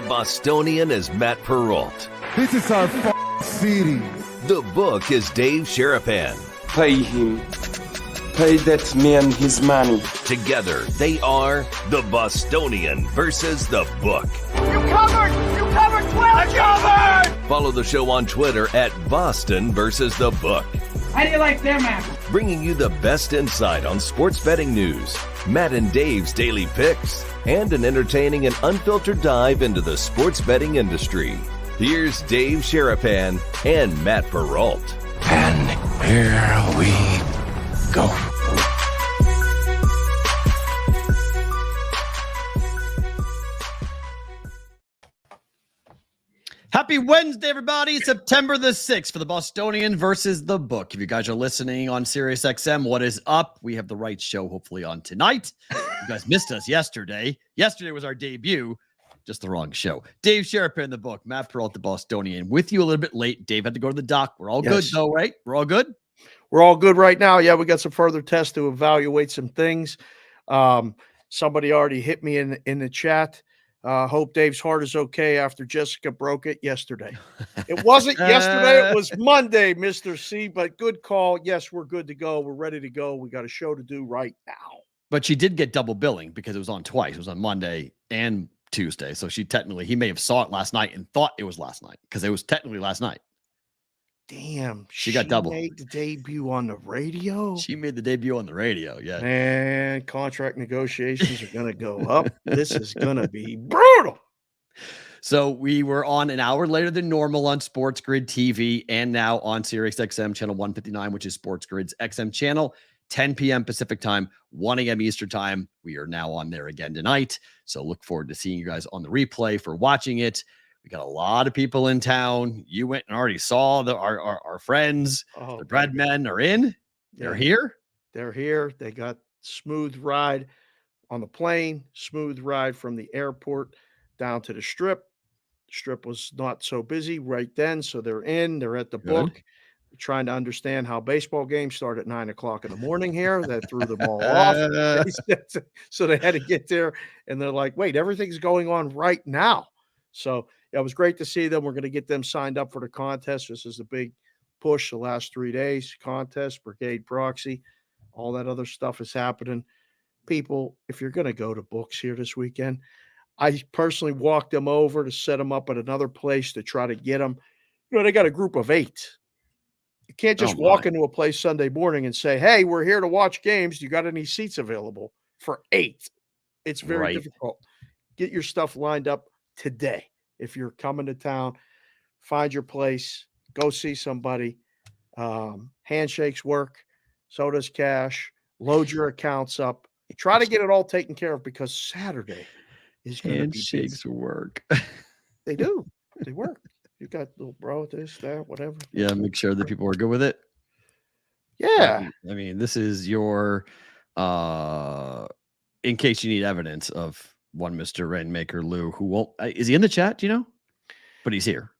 The Bostonian is Matt Perrault. This is our city. The Book is Dave Sharapan. Pay him. Pay that man his money. Together, they are The Bostonian versus The Book. You covered! You covered 12! I covered! Follow the show on Twitter at Boston versus The Book. How do you like them apples? Bringing you the best insight on sports betting news, Matt and Dave's daily picks, and an entertaining and unfiltered dive into the sports betting industry. Here's Dave Sharapan and Matt Perrault. And here we go. Happy Wednesday, everybody. September the 6th for the Bostonian versus The Book. If you guys are listening on Sirius XM, what is up? We have the right show, hopefully, on tonight. You guys missed us yesterday. Yesterday was our debut. Just the wrong show. Dave Sharapan, The Book. Matt Perrault, the Bostonian. With you a little bit late. Dave had to go to the doc. We're all good, though, right? We're all good? We're all good right now. Yeah, we got some further tests to evaluate some things. Somebody already hit me in the chat. Hope Dave's heart is okay after Jessica broke it yesterday. It wasn't yesterday. It was Monday, Mr. C, but good call. Yes, we're good to go. We're ready to go. We got a show to do right now. But she did get double billing because it was on twice. It was on Monday and Tuesday. So he may have saw it last night and thought it was last night because it was technically last night. Damn. She got double. Made the debut on the radio. She made the debut on the radio. Yeah. Man, contract negotiations are going to go up. This is going to be brutal. So we were on an hour later than normal on Sports Grid TV and now on Sirius XM channel 159, which is Sports Grid's XM channel, 10 p.m. Pacific time, 1 a.m. Eastern time. We are now on there again tonight. So look forward to seeing you guys on the replay for watching it. We got a lot of people in town. You went and already saw our friends. The bread men are in. They're here. They're here. They got smooth ride on the plane, smooth ride from the airport down to the strip. The strip was not so busy right then, so they're in. They're at the book. They're trying to understand how baseball games start at 9 o'clock in the morning here. That threw them all off. So they had to get there, and they're like, wait, everything's going on right now. So yeah, it was great to see them. We're going to get them signed up for the contest. This is a big push the last 3 days. Contest, Brigade Proxy, all that other stuff is happening. People, if you're going to go to books here this weekend, I personally walked them over to set them up at another place to try to get them. You know, they got a group of 8. You can't just walk into a place Sunday morning and say, hey, we're here to watch games. You got any seats available for 8? It's very difficult. Get your stuff lined up today. If you're coming to town, find your place, go see somebody. Handshakes work, so does cash. Load your accounts up. Try to get it all taken care of because Saturday is going to be busy. Handshakes work. They do. They work. You got little bro, this, that, whatever. Yeah, make sure that people are good with it. Yeah. I mean, this is your in case you need evidence of one Mr. Rainmaker Lou, who won't. Is he in the chat? Do you know? But he's here.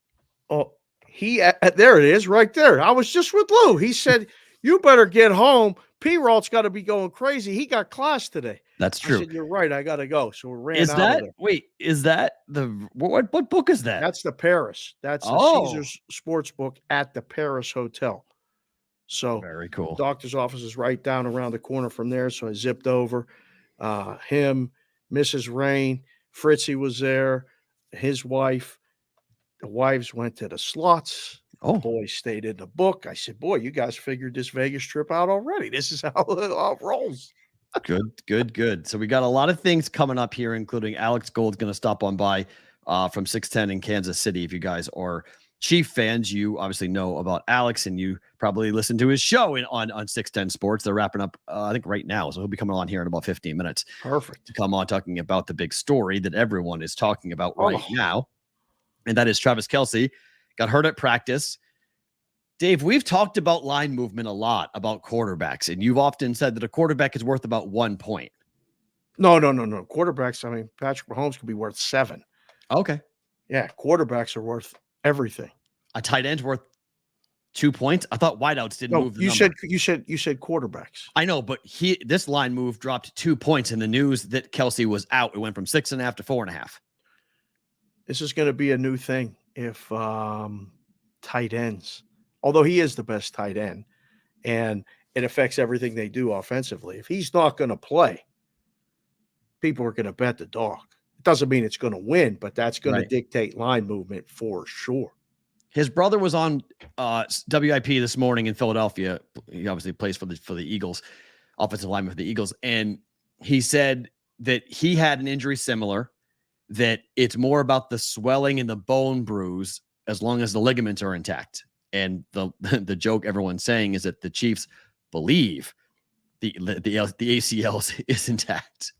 Oh, there it is, right there. I was just with Lou. He said, "You better get home. Perrault's got to be going crazy. He got class today." That's true. I said, "You're right. I got to go." So we ran. Is out that of there. wait? Is that the what book is that? That's the Paris. That's the Caesars Sports Book at the Paris Hotel. So very cool. The doctor's office is right down around the corner from there. So I zipped over. Him. Mrs. Rain, Fritzy was there, his wife. The wives went to the slots. The boys stayed in the book. I said, boy, you guys figured this Vegas trip out already. This is how it rolls. Good. So we got a lot of things coming up here, including Alex Gold's going to stop on by from 610 in Kansas City. If you guys are Chief fans, you obviously know about Alex, and you probably listen to his show on 610 Sports. They're wrapping up, I think, right now. So he'll be coming on here in about 15 minutes. Perfect. To come on talking about the big story that everyone is talking about right now. And that is Travis Kelce got hurt at practice. Dave, we've talked about line movement a lot about quarterbacks, and you've often said that a quarterback is worth about 1 point. No. Quarterbacks, I mean, Patrick Mahomes could be worth 7. Okay. Yeah, quarterbacks are worth everything. A tight end's worth 2 points. I thought wideouts didn't move the number. You said quarterbacks. I know, but this line move dropped 2 points in the news that Kelce was out. It went from 6.5 to 4.5. This is going to be a new thing if tight ends, although he is the best tight end, and it affects everything they do offensively. If he's not going to play, people are going to bet the dog. It doesn't mean it's going to win, but that's going to dictate line movement for sure. His brother was on WIP this morning in Philadelphia. He obviously plays for the Eagles, offensive lineman for the Eagles. And he said that he had an injury similar, that it's more about the swelling and the bone bruise as long as the ligaments are intact. And the joke everyone's saying is that the Chiefs believe the ACL is intact.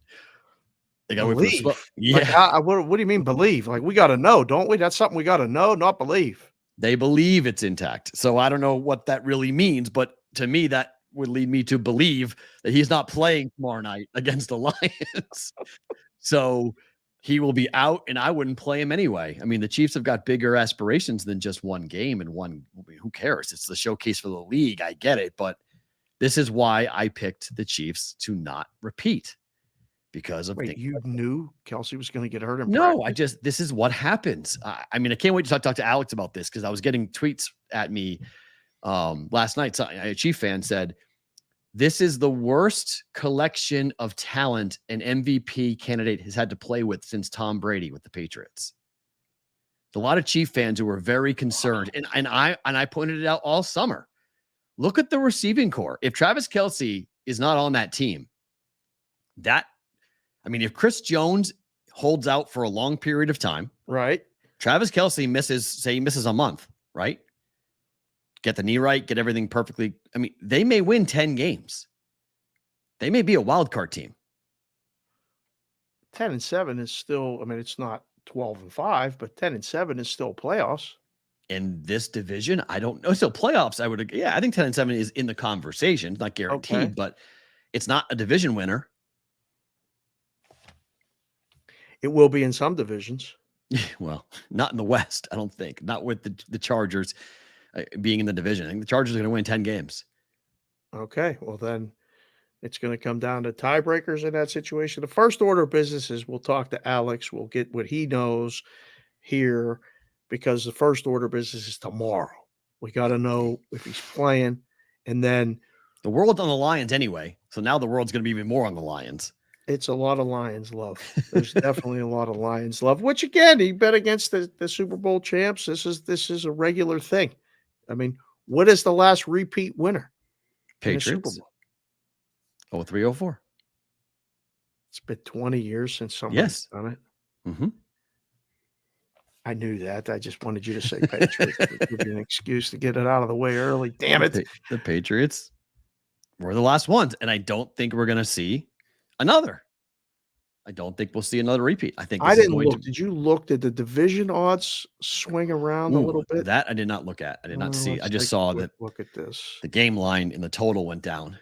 They got believe. Yeah. Like, what do you mean believe? Like, we got to know, don't we? That's something we got to know, not believe. They believe it's intact. So I don't know what that really means, but to me, that would lead me to believe that he's not playing tomorrow night against the Lions. So he will be out, and I wouldn't play him anyway. I mean, the Chiefs have got bigger aspirations than just one game and one. Who cares? It's the showcase for the league. I get it, but this is why I picked the Chiefs to not repeat. Because of you knew Kelce was going to get hurt? No, this is what happens. I mean, I can't wait to talk to Alex about this, because I was getting tweets at me last night. So a Chief fan said, this is the worst collection of talent an MVP candidate has had to play with since Tom Brady with the Patriots. A lot of Chief fans who were very concerned. And I pointed it out all summer. Look at the receiving core. If Travis Kelce is not on that team, if Chris Jones holds out for a long period of time, right? Travis Kelce misses a month, right? Get the knee right, get everything perfectly. I mean, they may win 10 games. They may be a wild card team. 10-7 is still, it's not 12-5, but 10-7 is still playoffs. In this division, I don't know. So playoffs, I think 10-7 is in the conversation. It's not guaranteed, but it's not a division winner. It will be in some divisions. Well, not in the West, I don't think. Not with the Chargers being in the division. I think the Chargers are going to win 10 games. Okay, well then it's going to come down to tiebreakers in that situation. The first order of business is we'll talk to Alex. We'll get what he knows here, because the first order of business is tomorrow. We got to know if he's playing, and then the world's on the Lions anyway. So now the world's going to be even more on the Lions. It's a lot of Lions love. There's definitely a lot of Lions love, which again, he bet against the Super Bowl champs. This is a regular thing. I mean, what is the last repeat winner? Patriots. Super Bowl. 03-04. It's been 20 years since someone's done it. Mm-hmm. I knew that. I just wanted you to say Patriots to give you an excuse to get it out of the way early. Damn it. The Patriots were the last ones, and I don't think we're going to see another. I don't think we'll see another repeat. I think I didn't look. Did you look? Did the division odds swing around a little bit? That I did not look at. I did not see. I just saw that. Look at this. The game line in the total went down.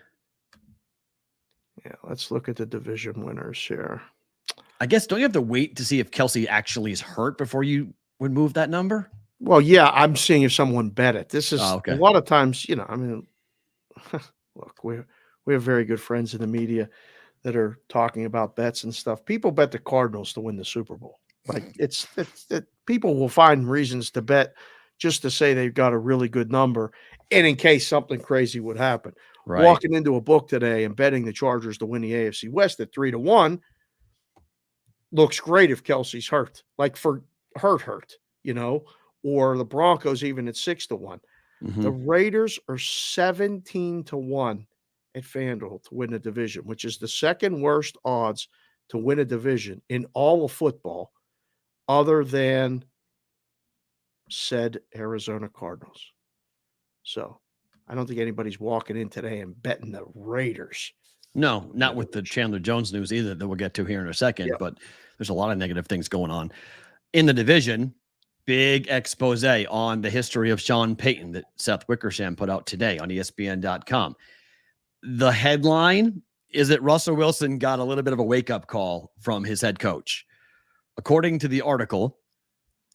Yeah, let's look at the division winners here. I guess, don't you have to wait to see if Kelce actually is hurt before you would move that number? Well, yeah, I'm seeing if someone bet it. This is a lot of times, look, we have very good friends in the media that are talking about bets and stuff. People bet the Cardinals to win the Super Bowl. Like people will find reasons to bet just to say they've got a really good number, and in case something crazy would happen. Right. Walking into a book today and betting the Chargers to win the AFC West at 3-1 looks great if Kelce's hurt, like for hurt, or the Broncos even at 6-1. Mm-hmm. The Raiders are 17-1 at FanDuel to win the division, which is the second worst odds to win a division in all of football, other than said Arizona Cardinals. So I don't think anybody's walking in today and betting the Raiders. No, not with the Chandler Jones news either that we'll get to here in a second, but there's a lot of negative things going on in the division. Big expose on the history of Sean Payton that Seth Wickersham put out today on ESPN.com. The headline is that Russell Wilson got a little bit of a wake-up call from his head coach. According to the article,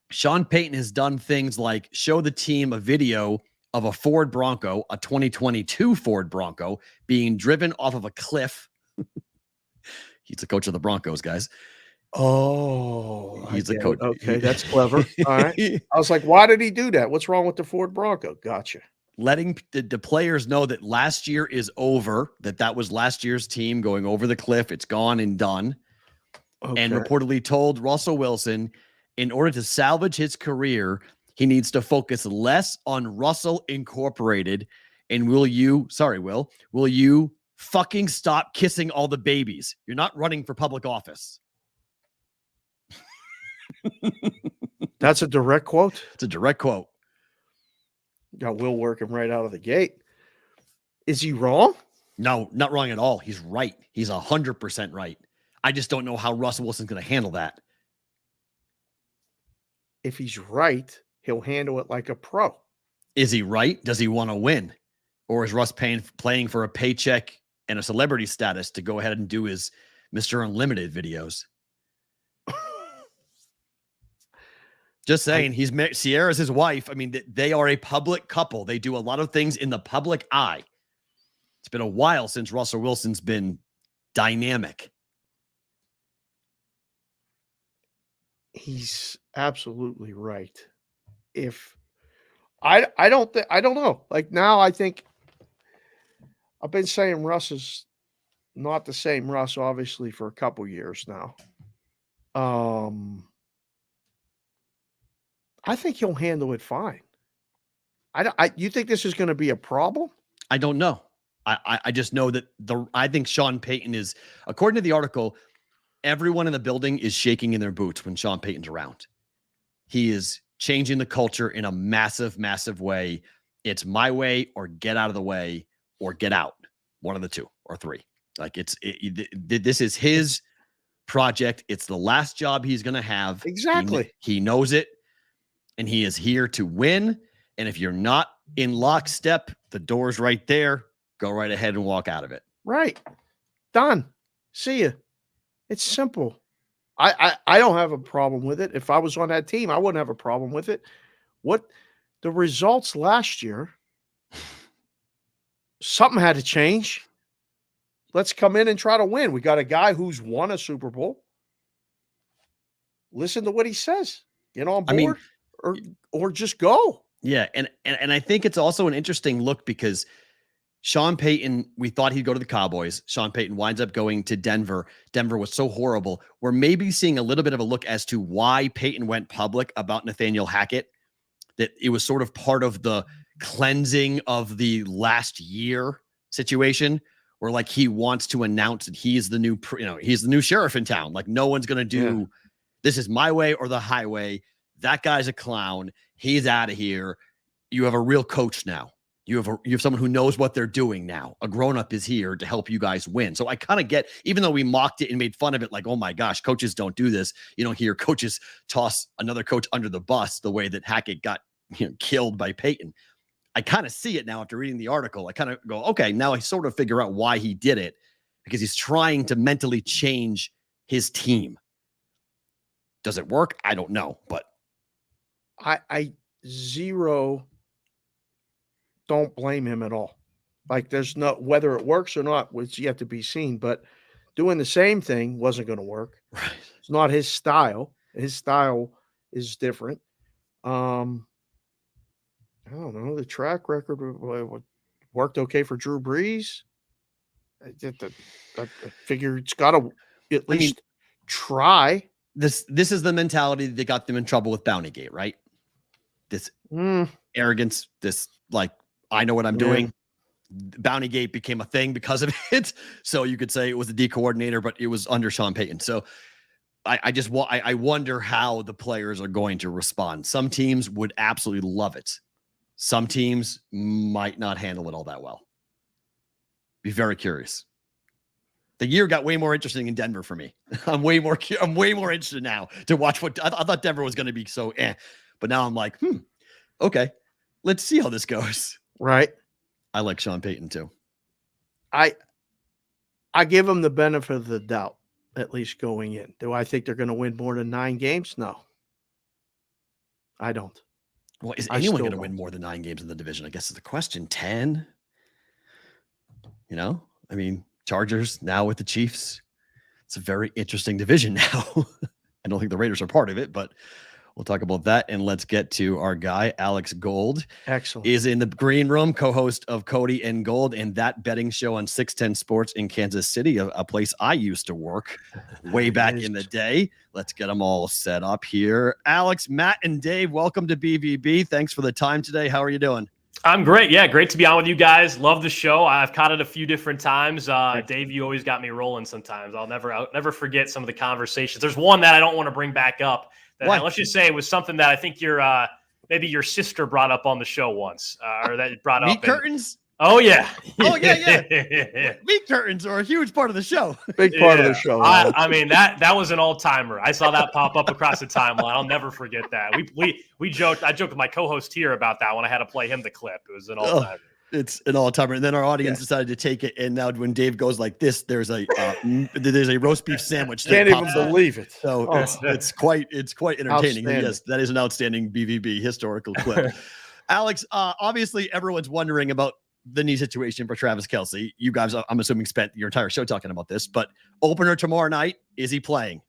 Sean Payton has done things like show the team a video of a Ford Bronco, a 2022 Ford Bronco, being driven off of a cliff. He's the coach of the Broncos, guys. Oh, He's a coach. Okay, that's clever. All right. I was like, why did he do that? What's wrong with the Ford Bronco? Gotcha. Letting the players know that last year is over, that was last year's team going over the cliff. It's gone and done. Okay. And reportedly told Russell Wilson, in order to salvage his career, he needs to focus less on Russell Incorporated. And will you fucking stop kissing all the babies? You're not running for public office. That's a direct quote. It's a direct quote. Got Will working right out of the gate. Is he wrong? No, not wrong at all. He's right. He's 100% right. I just don't know how Russell Wilson's going to handle that. If he's right, he'll handle it like a pro. Is he right? Does he want to win? Or is Russ playing for a paycheck and a celebrity status to go ahead and do his Mr. Unlimited videos? Just saying, Sierra's his wife. I mean, they are a public couple. They do a lot of things in the public eye. It's been a while since Russell Wilson's been dynamic. He's absolutely right. If I don't know. Like now, I think I've been saying Russ is not the same Russ, obviously, for a couple years now. I think he'll handle it fine. You think this is going to be a problem? I don't know. I just know that I think Sean Payton is, according to the article, everyone in the building is shaking in their boots when Sean Payton's around. He is changing the culture in a massive, massive way. It's my way or get out of the way or get out. One of the two or three. Like this is his project. It's the last job he's going to have. Exactly. He knows it, and he is here to win. And if you're not in lockstep, the door's right there. Go right ahead and walk out of it. Right. Done. See ya. It's simple. I don't have a problem with it. If I was on that team, I wouldn't have a problem with it. What the results last year, something had to change. Let's come in and try to win. We got a guy who's won a Super Bowl. Listen to what he says. Get on board or just go. Yeah, and I think it's also an interesting look because Sean Payton, we thought he'd go to the Cowboys. Sean Payton winds up going to Denver. Denver was so horrible. We're maybe seeing a little bit of a look as to why Payton went public about Nathaniel Hackett, that it was sort of part of the cleansing of the last year situation where like he wants to announce that he's the new, he's the new sheriff in town. Like no one's going to do this is my way or the highway. That guy's a clown. He's out of here. You have a real coach now. You have someone who knows what they're doing now. A grown-up is here to help you guys win. So I kind of get, even though we mocked it and made fun of it, like, oh my gosh, coaches don't do this. You don't hear coaches toss another coach under the bus the way that Hackett got killed by Payton. I kind of see it now after reading the article. I kind of go, okay, now I sort of figure out why he did it, because he's trying to mentally change his team. Does it work? I don't know, but I don't blame him at all. Like there's no, whether it works or not, it's yet to be seen, but doing the same thing wasn't going to work. Right. It's not his style. His style is different. I don't know. The track record worked okay for Drew Brees. I figure it's got to at least try. This is the mentality that got them in trouble with Bountygate, right? This arrogance, this like, I know what I'm doing. Bountygate became a thing because of it. So you could say it was the D coordinator, but it was under Sean Payton. So I wonder how the players are going to respond. Some teams would absolutely love it. Some teams might not handle it all that well. Be very curious. The year got way more interesting in Denver for me. I'm way more interested now to watch what I thought Denver was going to be so but now I'm like, okay, let's see how this goes. Right. I like Sean Payton too. I give him the benefit of the doubt, at least going in. Do I think they're going to win more than 9 games? No. I don't. Well, is anyone going to win more than 9 games in the division? I guess is the question. 10? I mean, Chargers now with the Chiefs. It's a very interesting division now. I don't think the Raiders are part of it, but we'll talk about that. And let's get to our guy, Alex Gold. Excellent. Is in the green room, co-host of Cody and Gold and that betting show on 610 Sports in Kansas City, a place I used to work way back in the day. Let's get them all set up here. Alex, Matt, and Dave, welcome to BVB. Thanks for the time today. How are you doing? I'm great. Yeah, great to be on with you guys. Love the show. I've caught it a few different times. Dave, you always got me rolling sometimes. I'll never forget some of the conversations. There's one that I don't want to bring back up. Let's just say it was something that I think maybe your sister brought up on the show once, or that brought up. Meat curtains? Oh, yeah. Oh, yeah. Meat curtains are a huge part of the show. Big part of the show. I mean, that was an all-timer. I saw that pop up across the timeline. I'll never forget that. We joked. I joked with my co-host here about that when I had to play him the clip. It was an all-timer. It's an all-timer. And then our audience decided to take it. And now when Dave goes like this, there's a roast beef sandwich. Can't even believe it. So it's quite entertaining. Yes, that is an outstanding BVB historical clip. Alex, obviously everyone's wondering about the knee situation for Travis Kelce. You guys, I'm assuming, spent your entire show talking about this, but opener tomorrow night, is he playing?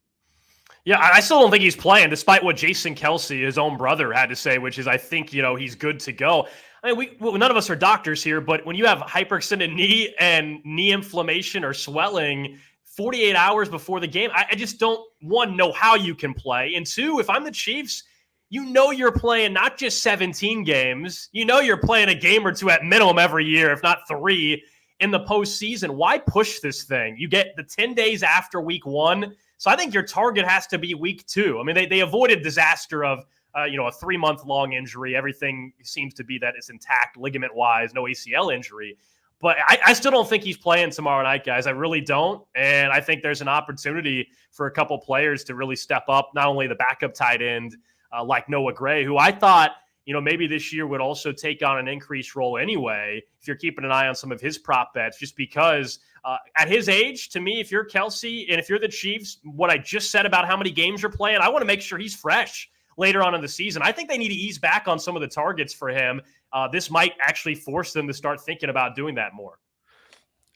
Yeah, I still don't think he's playing, despite what Jason Kelce, his own brother, had to say, which is, I think, he's good to go. I mean, none of us are doctors here, but when you have hyperextended knee and knee inflammation or swelling 48 hours before the game, I just don't, one, know how you can play. And two, if I'm the Chiefs, you're playing not just 17 games. You're playing a game or two at minimum every year, if not 3, in the postseason. Why push this thing? You get the 10 days after week 1. So I think your target has to be week 2. I mean, they avoided disaster of a 3-month-long injury. Everything seems to be that it's intact ligament-wise, no ACL injury. But I still don't think he's playing tomorrow night, guys. I really don't. And I think there's an opportunity for a couple players to really step up, not only the backup tight end, like Noah Gray, who I thought, maybe this year would also take on an increased role anyway, if you're keeping an eye on some of his prop bets, just because at his age, to me, if you're Kelce and if you're the Chiefs, what I just said about how many games you're playing, I want to make sure he's fresh later on in the season. I think they need to ease back on some of the targets for him. This might actually force them to start thinking about doing that more.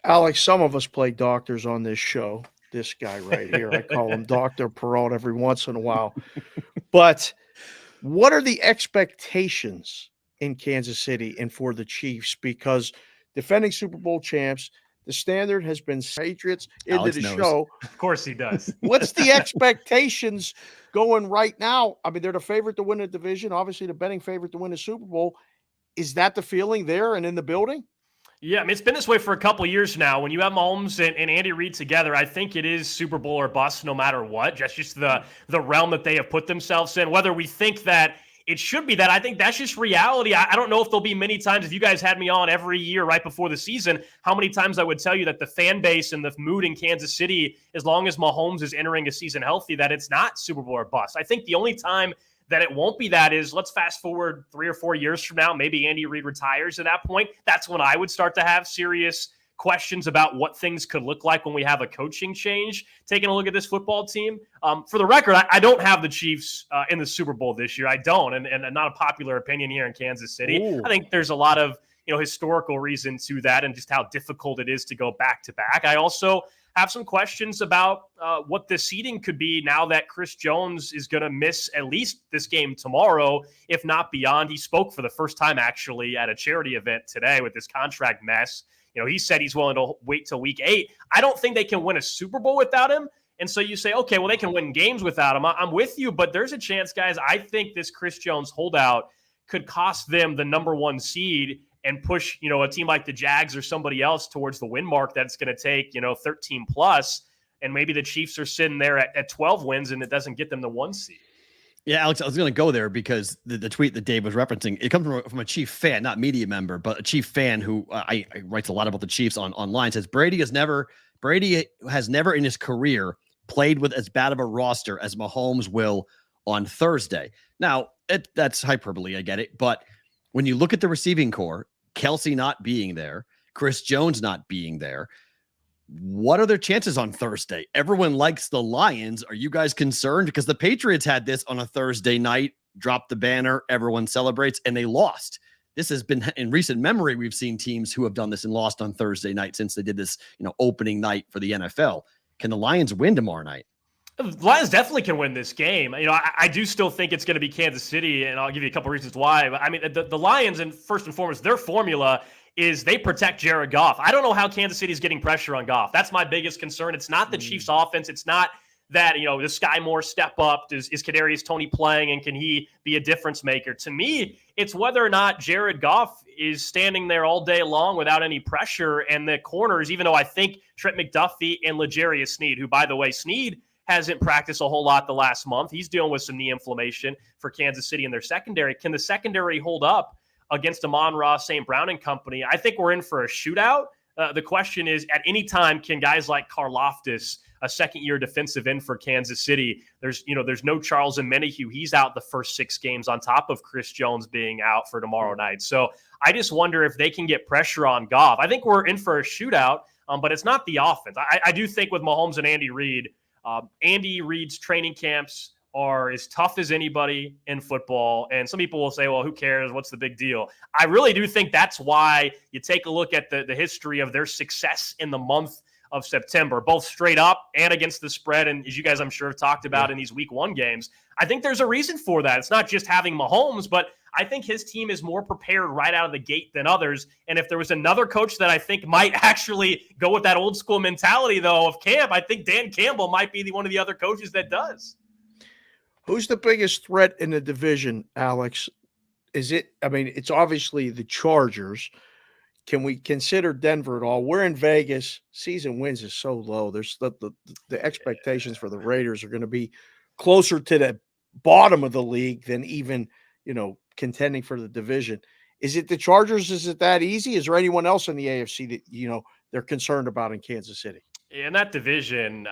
Alex, some of us play doctors on this show. This guy right here, I call him Dr. Perrault every once in a while. But what are the expectations in Kansas City and for the Chiefs? Because defending Super Bowl champs, the standard has been Patriots into Alex the knows. show. Of course he does. What's the expectations going right now? I mean, they're the favorite to win the division. Obviously, the betting favorite to win the Super Bowl. Is that the feeling there and in the building? Yeah, I mean, it's been this way for a couple of years now. When you have Mahomes and Andy Reid together, I think it is Super Bowl or bust no matter what. That's just the realm that they have put themselves in. Whether we think that it should be that, I think that's just reality. I don't know if there'll be many times, if you guys had me on every year right before the season, how many times I would tell you that the fan base and the mood in Kansas City, as long as Mahomes is entering a season healthy, that it's not Super Bowl or bust. I think the only time that it won't be that is, let's fast forward 3 or 4 years from now, maybe Andy Reid retires at that point. That's when I would start to have serious questions about what things could look like when we have a coaching change. Taking a look at this football team. For the record, I don't have the Chiefs in the Super Bowl this year. I don't, and not a popular opinion here in Kansas City. Ooh. I think there's a lot of historical reason to that and just how difficult it is to go back to back. I also have some questions about what the seeding could be now that Chris Jones is going to miss at least this game tomorrow, if not beyond. He spoke for the first time actually at a charity event today with this contract mess. He said he's willing to wait till week 8. I don't think they can win a Super Bowl without him. And so you say, okay, well, they can win games without him. I'm with you, but there's a chance, guys. I think this Chris Jones holdout could cost them the number 1 seed and push, a team like the Jags or somebody else towards the win mark that's going to take, 13 plus. And maybe the Chiefs are sitting there at 12 wins and it doesn't get them the 1 seed. Yeah, Alex, I was going to go there because the tweet that Dave was referencing, it comes from a Chief fan, not media member, but a Chief fan who I writes a lot about the Chiefs online, says Brady has never in his career played with as bad of a roster as Mahomes will on Thursday. Now, that's hyperbole, I get it, but when you look at the receiving core, Kelce not being there, Chris Jones not being there, what are their chances on Thursday? Everyone likes the Lions. Are you guys concerned? Because the Patriots had this on a Thursday night, dropped the banner, everyone celebrates, and they lost. This has been in recent memory. We've seen teams who have done this and lost on Thursday night since they did this, opening night for the NFL. Can the Lions win tomorrow night? The Lions definitely can win this game. I do still think it's going to be Kansas City, and I'll give you a couple reasons why. But I mean, the Lions, and first and foremost, their formula is they protect Jared Goff. I don't know how Kansas City is getting pressure on Goff. That's my biggest concern. It's not the Chiefs' offense. It's not that, does Sky Moore step up? Is Kadarius Toney playing, and can he be a difference maker? To me, it's whether or not Jared Goff is standing there all day long without any pressure, and the corners, even though I think Trent McDuffie and L'Jarius Sneed, who, by the way, Sneed hasn't practiced a whole lot the last month. He's dealing with some knee inflammation for Kansas City in their secondary. Can the secondary hold up against Amon-Ra, St. Brown and company? I think we're in for a shootout. The question is, at any time, can guys like Karlaftis, a second-year defensive end for Kansas City, there's no Charles Omenihu. He's out the first 6 games on top of Chris Jones being out for tomorrow night. So I just wonder if they can get pressure on Goff. I think we're in for a shootout, but it's not the offense. I do think with Mahomes and Andy Reid, Andy Reid's training camps are as tough as anybody in football. And some people will say, well, who cares? What's the big deal? I really do think that's why you take a look at the history of their success in the month of September, both straight up and against the spread. And as you guys, I'm sure, have talked about in these week 1 games, I think there's a reason for that. It's not just having Mahomes, but I think his team is more prepared right out of the gate than others. And if there was another coach that I think might actually go with that old school mentality, though, of camp, I think Dan Campbell might be one of the other coaches that does. Who's the biggest threat in the division, Alex? It's obviously the Chargers. Can we consider Denver at all? We're in Vegas. Season wins is so low. There's the expectations for the Raiders are going to be closer to the bottom of the league than even, contending for the division. Is it the Chargers? Is it that easy? Is there anyone else in the AFC that, they're concerned about in Kansas City? In that division,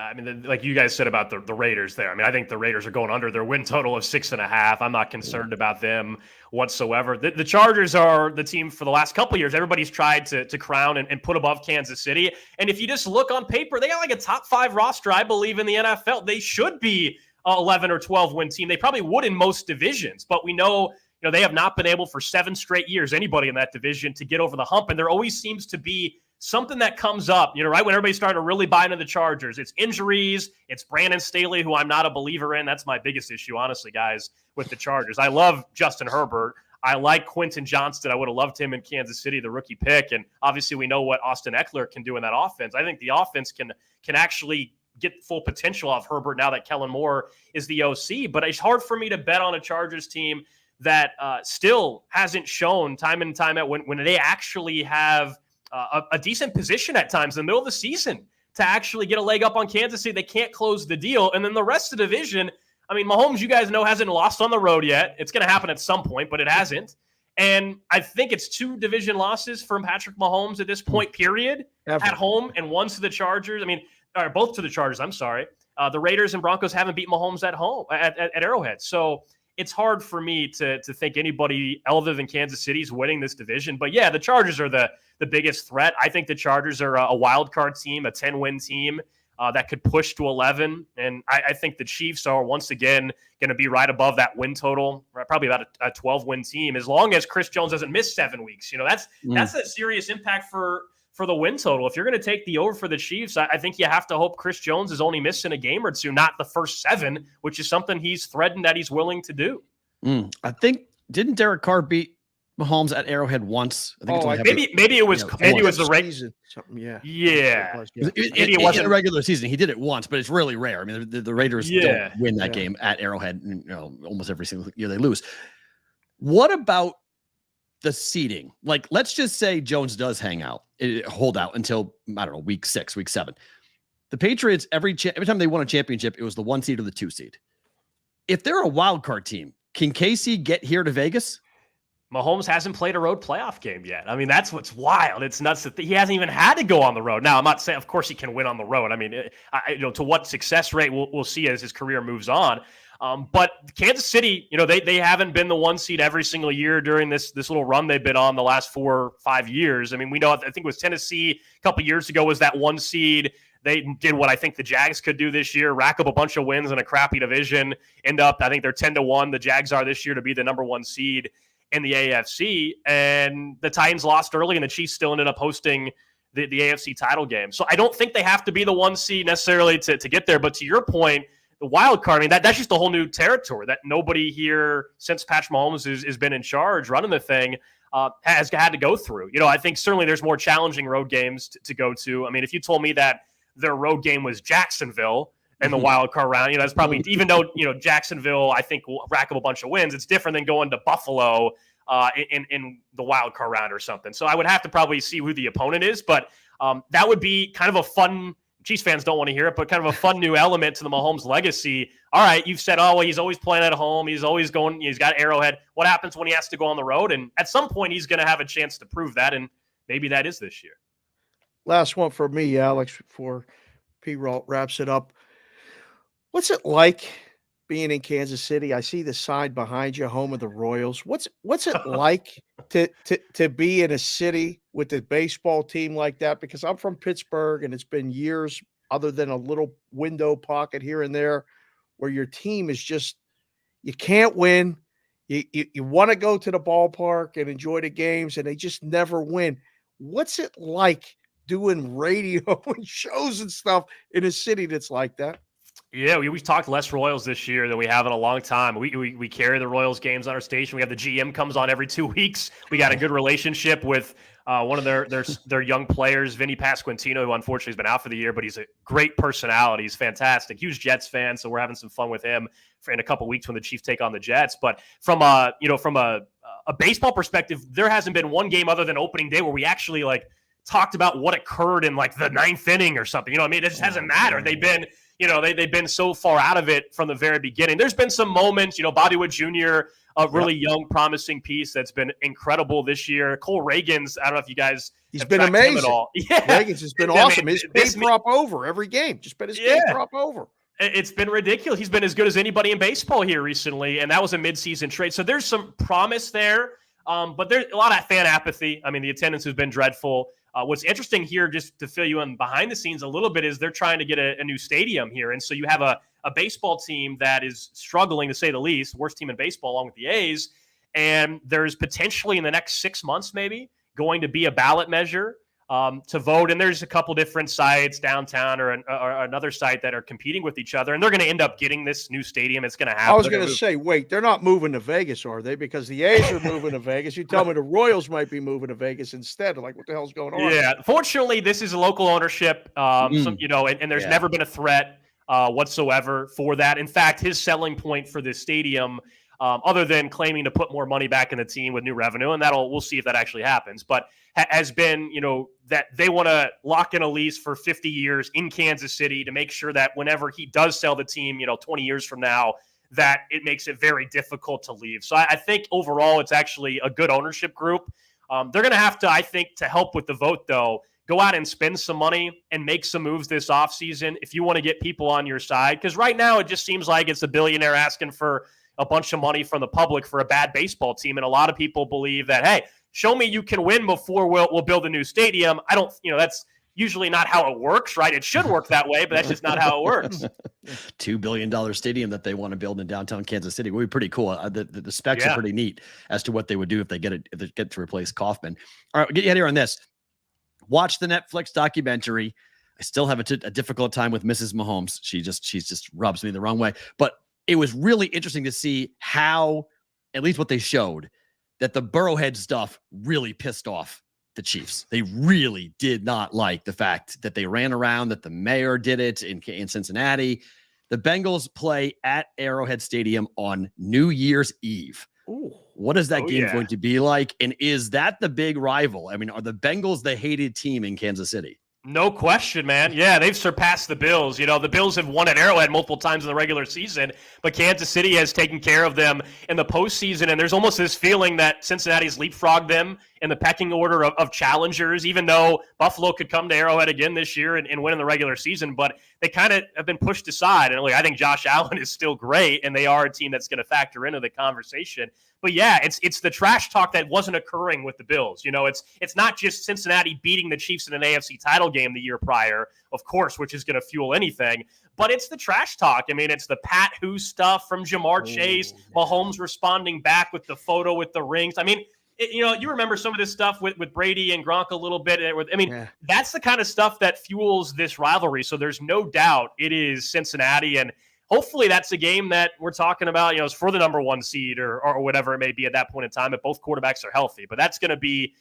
like you guys said about the Raiders there, I think the Raiders are going under their win total of 6.5. I'm not concerned about them whatsoever. The Chargers are the team for the last couple of years everybody's tried to crown and put above Kansas City. And if you just look on paper, they got like a top 5 roster, I believe, in the NFL. They should be 11 or 12 win team. They probably would in most divisions, but we know, they have not been able for 7 straight years, anybody in that division, to get over the hump. And there always seems to be something that comes up, right when everybody's starting to really buy into the Chargers. It's injuries. It's Brandon Staley, who I'm not a believer in. That's my biggest issue, honestly, guys, with the Chargers. I love Justin Herbert. I like Quentin Johnston. I would have loved him in Kansas City, the rookie pick. And obviously we know what Austin Eckler can do in that offense. I think the offense can actually get full potential off Herbert now that Kellen Moore is the OC. But it's hard for me to bet on a Chargers team that still hasn't shown time and time out when they actually have a decent position at times in the middle of the season to actually get a leg up on Kansas City. They can't close the deal. And then the rest of the division, Mahomes, you guys know, hasn't lost on the road yet. It's going to happen at some point, but it hasn't. And I think it's 2 division losses from Patrick Mahomes at this point, period, at home, and 1 to the Chargers. Or both to the Chargers, I'm sorry. The Raiders and Broncos haven't beat Mahomes at home, at Arrowhead. So it's hard for me to think anybody other than Kansas City is winning this division. But yeah, the Chargers are the biggest threat. I think the Chargers are a wild card team, a 10-win team that could push to 11. And I think the Chiefs are once again going to be right above that win total, right? Probably about a 12-win team, as long as Chris Jones doesn't miss 7 weeks. That's a serious impact for the win total. If you're going to take the over for the Chiefs, I think you have to hope Chris Jones is only missing a game or 2, not the first 7, which is something he's threatened that he's willing to do. I think, didn't Derek Carr beat Mahomes at Arrowhead once? Maybe it was the season. Something, yeah. It wasn't a regular season. He did it once, but it's really rare. The Raiders don't win that game at Arrowhead. Almost every single year they lose. What about the seeding? Like, let's just say Jones does hold out until, week 6, week 7. The Patriots, every time they won a championship, it was the 1 seed or the 2 seed. If they're a wild card team, can KC get here to Vegas? Mahomes hasn't played a road playoff game yet. That's what's wild. It's nuts that he hasn't even had to go on the road. Now, I'm not saying, of course, he can win on the road. To what success rate we'll see as his career moves on. But Kansas City, they haven't been the 1 seed every single year during this little run they've been on the last 4 or 5 years. We know, I think it was Tennessee a couple years ago was that 1 seed. They did what I think the Jags could do this year, rack up a bunch of wins in a crappy division, end up, I think they're 10-1. The Jags are this year to be the number 1 seed in the AFC. And the Titans lost early, and the Chiefs still ended up hosting the AFC title game. So I don't think they have to be the 1 seed necessarily to get there. But to your point, the wild card, I mean, that's just a whole new territory that nobody here since Patrick Mahomes has been in charge running the thing has had to go through. I think certainly there's more challenging road games to go to. I mean, if you told me that their road game was Jacksonville in the wild card round, that's probably, even though, Jacksonville, I think, will rack up a bunch of wins, it's different than going to Buffalo in the wild card round or something. So I would have to probably see who the opponent is, but that would be kind of a fun, Chiefs fans don't want to hear it, but kind of a fun new element to the Mahomes legacy. All right, you've said, oh, well, he's always playing at home. He's always going, he's got Arrowhead. What happens when he has to go on the road? And at some point, he's going to have a chance to prove that, and maybe that is this year. Last one for me, Alex, before Perrault wraps it up. What's it like being in Kansas City? I see the sign behind you, home of the Royals. What's it like to be in a city with a baseball team like that? Because I'm from Pittsburgh, and it's been years, other than a little window pocket here and there, where your team is just, you can't win. You want to go to the ballpark and enjoy the games, and they just never win. What's it like doing radio and shows and stuff in a city that's like that? Yeah, we've talked less Royals this year than we have in a long time. We carry the Royals games on our station. We have the GM comes on every 2 weeks. We got a good relationship with one of their young players, Vinny Pasquantino, who unfortunately has been out for the year, but he's a great personality. He's fantastic. Huge Jets fan, so we're having some fun with him in a couple weeks when the Chiefs take on the Jets. But from a baseball perspective, there hasn't been one game other than opening day where we actually talked about what occurred in the ninth inning or something. It just hasn't mattered. They've been so far out of it from the very beginning. There's been some moments, Bobby Wood Jr., a really young, promising piece that's been incredible this year. Cole Reagan's, I don't know if you guys He's been amazing. At all. Yeah. Reagan's has been awesome. His pay prop over every game. Just bet his pay prop over. It's been ridiculous. He's been as good as anybody in baseball here recently, and that was a midseason trade. So there's some promise there, but there's a lot of fan apathy. I mean, the attendance has been dreadful. What's interesting here, just to fill you in behind the scenes a little bit, is they're trying to get a new stadium here. And so you have a baseball team that is struggling, to say the least, worst team in baseball along with the A's. And there's potentially in the next 6 months maybe going to be a ballot measure to vote. And there's a couple different sites downtown or another site that are competing with each other. And they're going to end up getting this new stadium. It's going to happen. I was going to say, wait, they're not moving to Vegas, are they? Because the A's are moving to Vegas. You tell me the Royals might be moving to Vegas instead. Like, what the hell's going on? Yeah. Fortunately, this is a local ownership, and there's never been a threat whatsoever for that. In fact, his selling point for this stadium, other than claiming to put more money back in the team with new revenue, and we'll see if that actually happens, but has been, that they want to lock in a lease for 50 years in Kansas City to make sure that whenever he does sell the team, 20 years from now, that it makes it very difficult to leave. So I think overall it's actually a good ownership group. They're going to have to, I think, to help with the vote, though, go out and spend some money and make some moves this offseason if you want to get people on your side. Because right now it just seems like it's a billionaire asking for a bunch of money from the public for a bad baseball team. And a lot of people believe that, hey, show me you can win before we'll build a new stadium. I don't, that's usually not how it works, right? It should work that way, but that's just not how it works. $2 billion stadium that they want to build in downtown Kansas City would be pretty cool. The specs are pretty neat as to what they would do if they get to replace Kaufman. All right, we'll get you out here on this. Watch the Netflix documentary. I still have a difficult time with Mrs. Mahomes. She just rubs me the wrong way. But it was really interesting to see how, at least what they showed, that the Burrowhead stuff really pissed off the Chiefs. They really did not like the fact that they ran around, that the mayor did it in Cincinnati. The Bengals play at Arrowhead Stadium on New Year's Eve. Ooh. What is that game going to be like? And is that the big rival? I mean, are the Bengals the hated team in Kansas City? No question, man. Yeah, they've surpassed the Bills. The Bills have won at Arrowhead multiple times in the regular season, but Kansas City has taken care of them in the postseason. And there's almost this feeling that Cincinnati's leapfrogged them in the pecking order of challengers, even though Buffalo could come to Arrowhead again this year and win in the regular season. But they kind of have been pushed aside. And I think Josh Allen is still great, and they are a team that's going to factor into the conversation. But yeah, it's the trash talk that wasn't occurring with the Bills. It's not just Cincinnati beating the Chiefs in an AFC title game the year prior, of course, which is going to fuel anything. But it's the trash talk. I mean, it's the Pat Who stuff from Jamar Chase, Mahomes responding back with the photo with the rings. I mean, you remember some of this stuff with Brady and Gronk a little bit. That's the kind of stuff that fuels this rivalry. So there's no doubt it is Cincinnati, and hopefully that's a game that we're talking about, is for the number 1 seed or whatever it may be at that point in time, if both quarterbacks are healthy. But that's going to be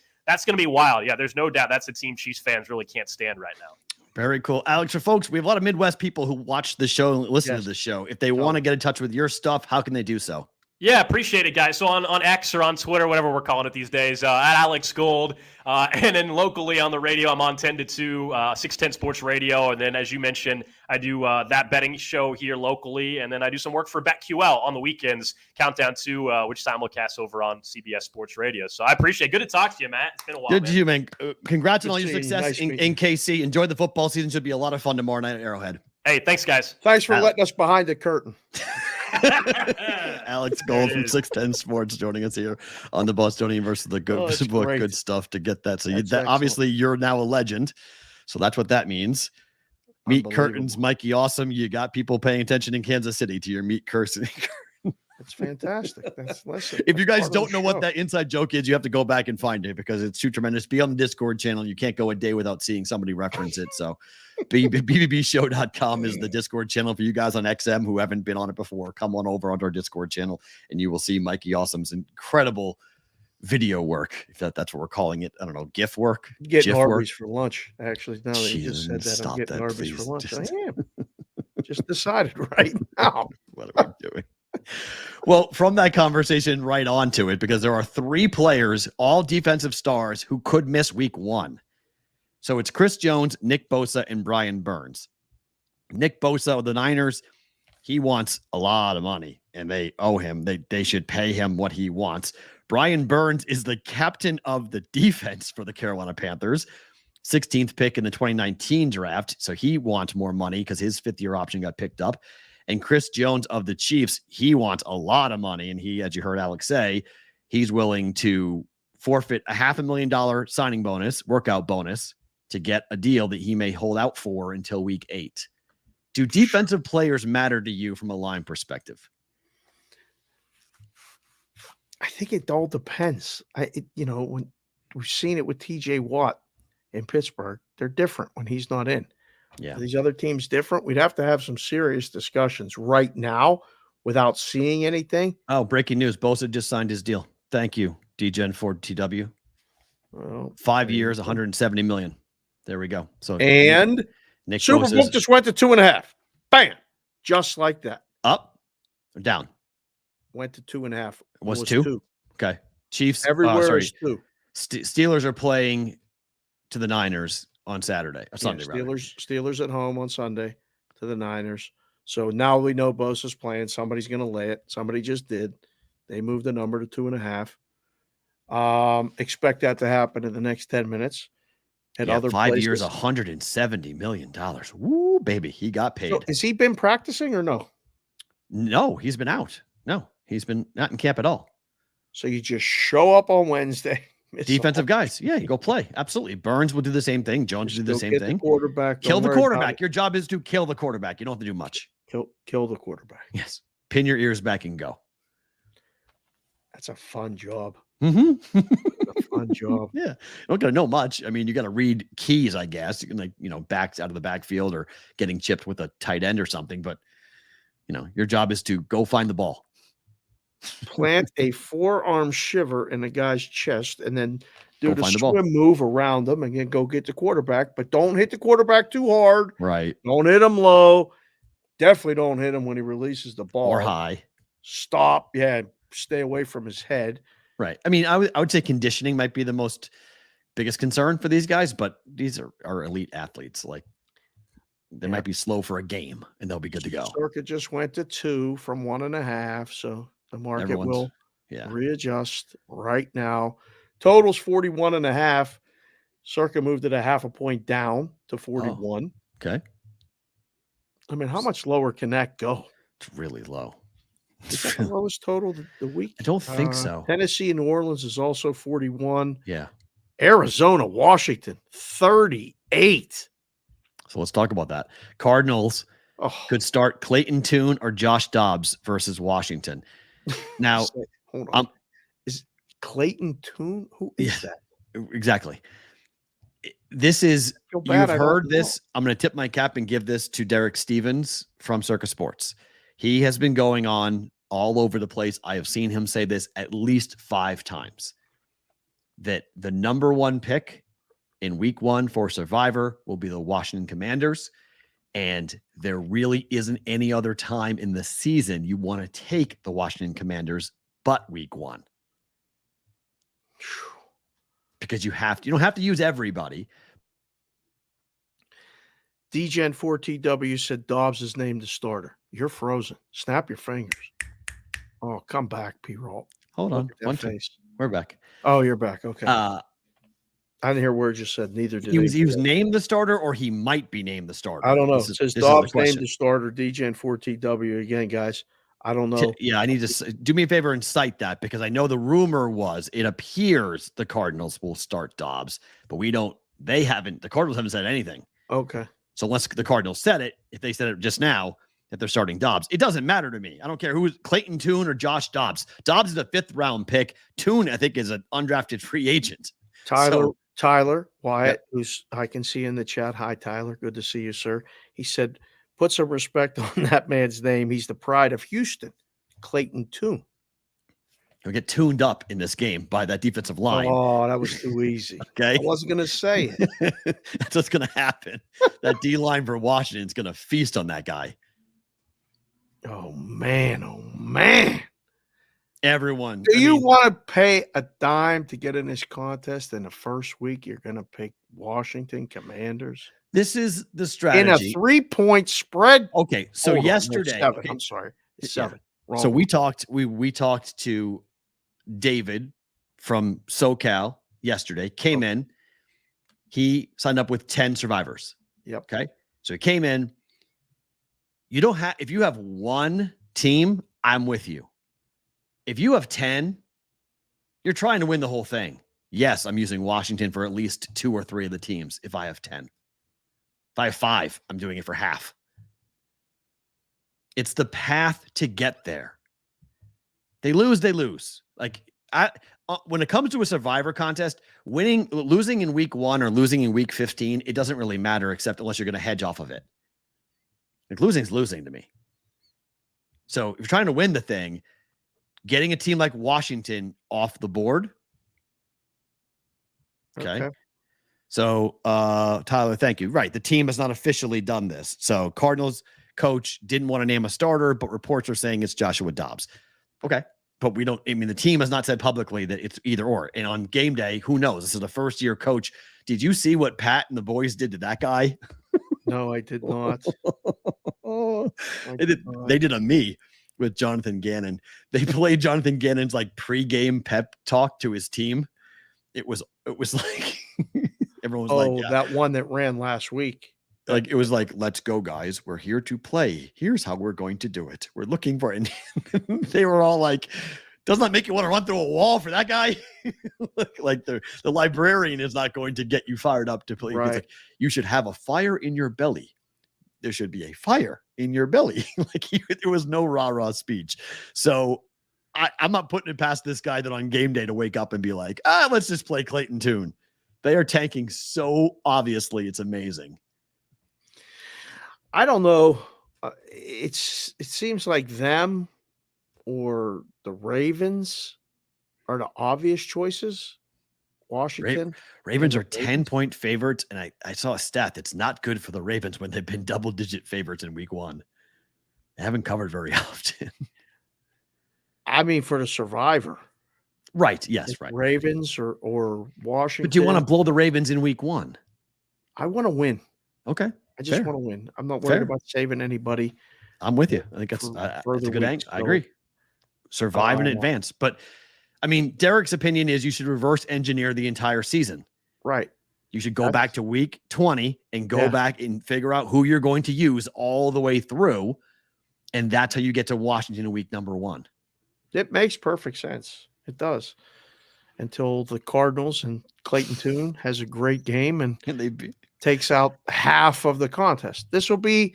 wild. Yeah, there's no doubt that's a team Chiefs fans really can't stand right now. Very cool. Alex, for folks, we have a lot of Midwest people who watch the show and listen to the show. If they want to get in touch with your stuff, how can they do so? Yeah, appreciate it, guys. So on X or on Twitter, whatever we're calling it these days, at Alex Gold. And then locally on the radio, I'm on 10 to 2, 610 Sports Radio. And then, as you mentioned, I do that betting show here locally. And then I do some work for BetQL on the weekends, Countdown to which simulcast over on CBS Sports Radio. So I appreciate it. Good to talk to you, Matt. It's been a while. Good to you, man. Congrats on all your success in KC. Enjoy the football season. Should be a lot of fun tomorrow night at Arrowhead. Hey, thanks, guys. Thanks for letting us behind the curtain. Alex Gold from 610 Sports joining us here on the Bostonian versus the Good book. Good stuff to get that. So obviously you're now a legend. So that's what that means. Meat curtains, Mikey Awesome. You got people paying attention in Kansas City to your meat curtain. It's fantastic. If you guys don't know what that inside joke is, you have to go back and find it because it's too tremendous. Be on the Discord channel. You can't go a day without seeing somebody reference it. So bbbshow.com is the Discord channel for you guys on XM who haven't been on it before. Come on over onto our Discord channel and you will see Mikey Awesome's incredible video work. If that's what we're calling it. I don't know, GIF work. Getting Arby's for lunch. Actually, now that you just said that, stop I'm getting Arby's for lunch. Just... I am. Just decided right now. What are we doing? Well, from that conversation right on to it, because there are 3 players, all defensive stars, who could miss week 1. So it's Chris Jones, Nick Bosa, and Brian Burns. Nick Bosa of the Niners, he wants a lot of money, and they owe him. They should pay him what he wants. Brian Burns is the captain of the defense for the Carolina Panthers, 16th pick in the 2019 draft. So he wants more money because his 5th-year option got picked up. And Chris Jones of the Chiefs, he wants a lot of money. And he, as you heard Alex say, he's willing to forfeit a $500,000 signing bonus, workout bonus, to get a deal that he may hold out for until week 8. Do defensive players matter to you from a line perspective? I think it all depends. When we've seen it with TJ Watt in Pittsburgh, they're different when he's not in. Yeah. Are these other teams different? We'd have to have some serious discussions right now without seeing anything. Oh, breaking news. Bosa just signed his deal. Thank you, DGen Ford TW. Well, 5 years, $170 million. There we go. So and Nick Superbook Bosa's just went to 2.5. Bam. Just like that. Up or down? Went to 2.5. It was 2? Okay. Chiefs. Everywhere is 2. Steelers are playing to the Niners on Saturday or Sunday. Steelers at home on Sunday to the Niners. So now we know Bosa's playing. Somebody's going to lay it. Somebody just did. They moved the number to 2.5. Expect that to happen in the next 10 minutes. At other 5 places. years, $170 million. Woo, baby. He got paid. So has he been practicing or no? No, he's been out. No, he's been not in camp at all. So you just show up on Wednesday. Defensive guys. Yeah, you go play. Absolutely. Burns will do the same thing. Jones will do the same thing. Quarterback. Kill the quarterback. Your job is to kill the quarterback. You don't have to do much. Kill the quarterback. Yes. Pin your ears back and go. That's a fun job. Mm-hmm. A fun job. Yeah. You don't got to know much. I mean, you got to read keys, I guess. You can backs out of the backfield or getting chipped with a tight end or something. But, your job is to go find the ball. Plant a forearm shiver in a guy's chest and then do the the swim move around them and then go get the quarterback. But don't hit the quarterback too hard. Right. Don't hit him low. Definitely don't hit him when he releases the ball. Or high. Stop. Yeah. Stay away from his head. Right. I mean, I would say conditioning might be the biggest concern for these guys, but these are elite athletes. Like they might be slow for a game and they'll be good to go. Circuit just went to 2 from 1.5. So the market will readjust right now. Total's 41.5. Circa moved it a 0.5 point down to 41. Oh, okay. I mean, how much lower can that go? It's really low. Is that the lowest total the week? I don't think so. Tennessee and New Orleans is also 41. Yeah. Arizona, Washington, 38. So let's talk about that. Cardinals could start Clayton Tune or Josh Dobbs versus Washington. Now, hold on. Is Clayton Tune? Who is that? Exactly. This is, Feel bad, you've I don't heard know. this. I'm going to tip my cap and give this to Derek Stevens from Circus Sports. He has been going on all over the place. I have seen him say this at least 5 times, that the number 1 pick in week 1 for Survivor will be the Washington Commanders. And there really isn't any other time in the season you want to take the Washington Commanders but week 1. Because you don't have to use everybody. DGen4TW said Dobbs is named the starter. You're frozen. Snap your fingers. Oh, come back, Perrault. Hold Look on. at that face. We're back. Oh, you're back. Okay. I didn't hear words you said. Neither did he was named the starter, or he might be named the starter. I don't know. It says Dobbs named the starter. DGen4TW again, guys. I don't know. Yeah, I need to do me a favor and cite that, because I know the rumor was it appears the Cardinals will start Dobbs, but the Cardinals haven't said anything. Okay. So unless the Cardinals said it, if they said it just now that they're starting Dobbs, it doesn't matter to me. I don't care who is Clayton Tune or Josh Dobbs. Dobbs is a 5th round pick. Tune, I think, is an undrafted free agent. Tyler Wyatt, who's I can see in the chat. Hi, Tyler. Good to see you, sir. He said, put some respect on that man's name. He's the pride of Houston, Clayton Tune. He'll get tuned up in this game by that defensive line. Oh, that was too easy. Okay. I wasn't going to say it. That's what's going to happen. That D line for Washington is going to feast on that guy. Oh, man. Oh, man. Everyone. Do you want to pay a dime to get in this contest? In the first week, you're going to pick Washington Commanders? This is the strategy. In a 3-point spread? Okay. So yesterday. 7. Okay. I'm sorry. It's 7. Yeah. So we talked to David from SoCal yesterday, came in. He signed up with 10 survivors. Yep. Okay. So he came in. If you have 1 team, I'm with you. If you have 10, you're trying to win the whole thing. Yes, I'm using Washington for at least 2 or 3 of the teams if I have 10. If I have 5, I'm doing it for half. It's the path to get there. They lose. Like when it comes to a Survivor contest, losing in week 1 or losing in week 15, it doesn't really matter, except unless you're going to hedge off of it. Like losing's losing to me. So if you're trying to win the thing, getting a team like Washington off the board. Okay. So, Tyler, thank you. Right. The team has not officially done this. So Cardinals coach didn't want to name a starter, but reports are saying it's Joshua Dobbs. Okay. But the team has not said publicly that it's either or. And on game day, who knows? This is the first year coach. Did you see what Pat and the boys did to that guy? No, I did not. They did a me with Jonathan Gannon. They played Jonathan Gannon's like pregame pep talk to his team. It was like everyone was like, that one that ran last week. Like it was like, let's go, guys. We're here to play. Here's how we're going to do it. We're looking for it. They were all like, doesn't that make you want to run through a wall for that guy? Like the librarian is not going to get you fired up to play. Right. It's like, you should have a fire in your belly. There should be a fire in your belly. There was no rah-rah speech. So I'm not putting it past this guy that on game day to wake up and be like, let's just play Clayton Tune. They are tanking so obviously. It's amazing. I don't know. It seems like them or the Ravens are the obvious choices. Washington. Ravens are 10-point favorites, and I saw a stat that's not good for the Ravens when they've been double-digit favorites in week 1. They haven't covered very often. I mean, for the Survivor. Right. Yes, right. Ravens or Washington. But do you want to blow the Ravens in week 1? I want to win. Okay. I just want to win. I'm not worried about saving anybody. I'm with you. I think that's a good angle. I agree. Survive in advance. But, I mean, Derek's opinion is you should reverse engineer the entire season. Right. You should go back to week 20 and go back and figure out who you're going to use all the way through. And that's how you get to Washington in week number 1. It makes perfect sense. It does. Until the Cardinals and Clayton Tune has a great game and takes out half of the contest. This will be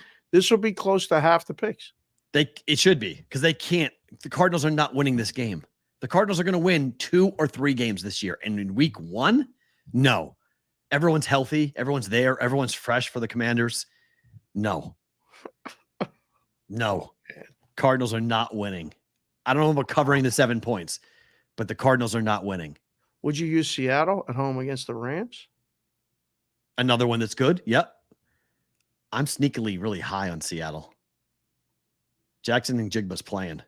close to half the picks. It should be, because they can't. The Cardinals are not winning this game. The Cardinals are going to win 2 or 3 games this year. And in week 1, no. Everyone's healthy. Everyone's there. Everyone's fresh for the Commanders. No. No. Cardinals are not winning. I don't know about covering the 7 points, but the Cardinals are not winning. Would you use Seattle at home against the Rams? Another one that's good. Yep. I'm sneakily really high on Seattle. Jackson and Jigba's playing.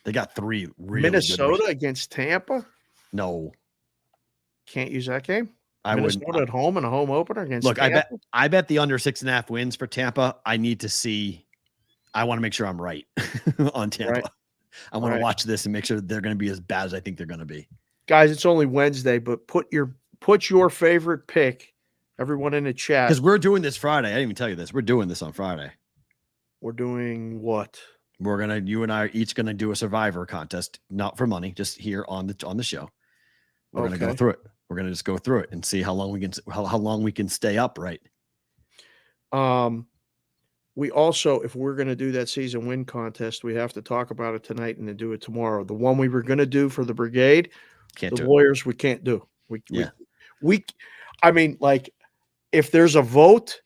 They got 3 really Minnesota good against Tampa? No. Can't use that game? Minnesota at home and a home opener against Tampa? Tampa? I bet the under 6.5 wins for Tampa. I need to see. I want to make sure I'm right on Tampa. Right. I want to watch this and make sure they're going to be as bad as I think they're going to be. Guys, it's only Wednesday, but put your favorite pick, everyone in the chat. Because we're doing this Friday. I didn't even tell you this. We're doing this on Friday. We're doing what? You and I are each gonna do a Survivor contest, not for money, just here on the show. We're gonna go through it. We're gonna just go through it and see how long we can stay upright. We also, if we're gonna do that season win contest, we have to talk about it tonight and then do it tomorrow. The one we were gonna do for the Brigade, the Warriors, we can't do. I mean, like, if there's a vote,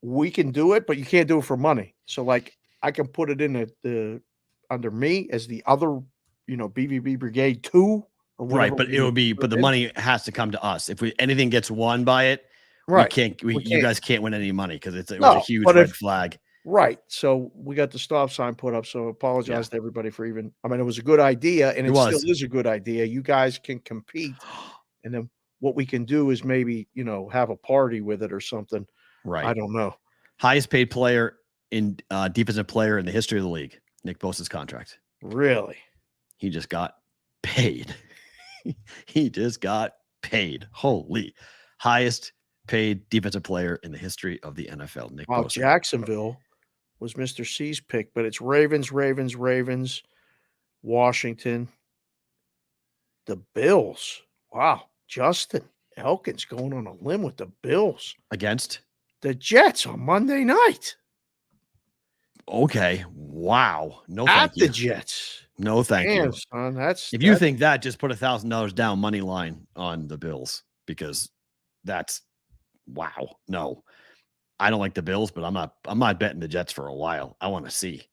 we can do it, but you can't do it for money. So, like, I can put it in the under me as the other, BVB Brigade 2 or whatever. Right, but the money has to come to us. If anything gets won by it, right, you guys can't win any money because it was a huge red flag. Right. So we got the stop sign put up. So apologize to everybody for it was a good idea, and it still is a good idea. You guys can compete, and then what we can do is maybe, have a party with it or something. Right. I don't know. Highest paid player in defensive player in the history of the league, Nick Bosa's contract. Really? He just got paid. He just got paid. Holy. Highest paid defensive player in the history of the NFL, Nick Bosa. Jacksonville was Mr. C's pick, but it's Ravens, Washington, the Bills. Wow. Justin Elkins going on a limb with the Bills. Against? The Jets on Monday night. Okay. Wow. No, thank you. At the Jets. No, thank you. Son, if you think that, just put $1,000 down money line on the Bills, because that's wow. No, I don't like the Bills, but I'm not betting the Jets for a while. I want to see.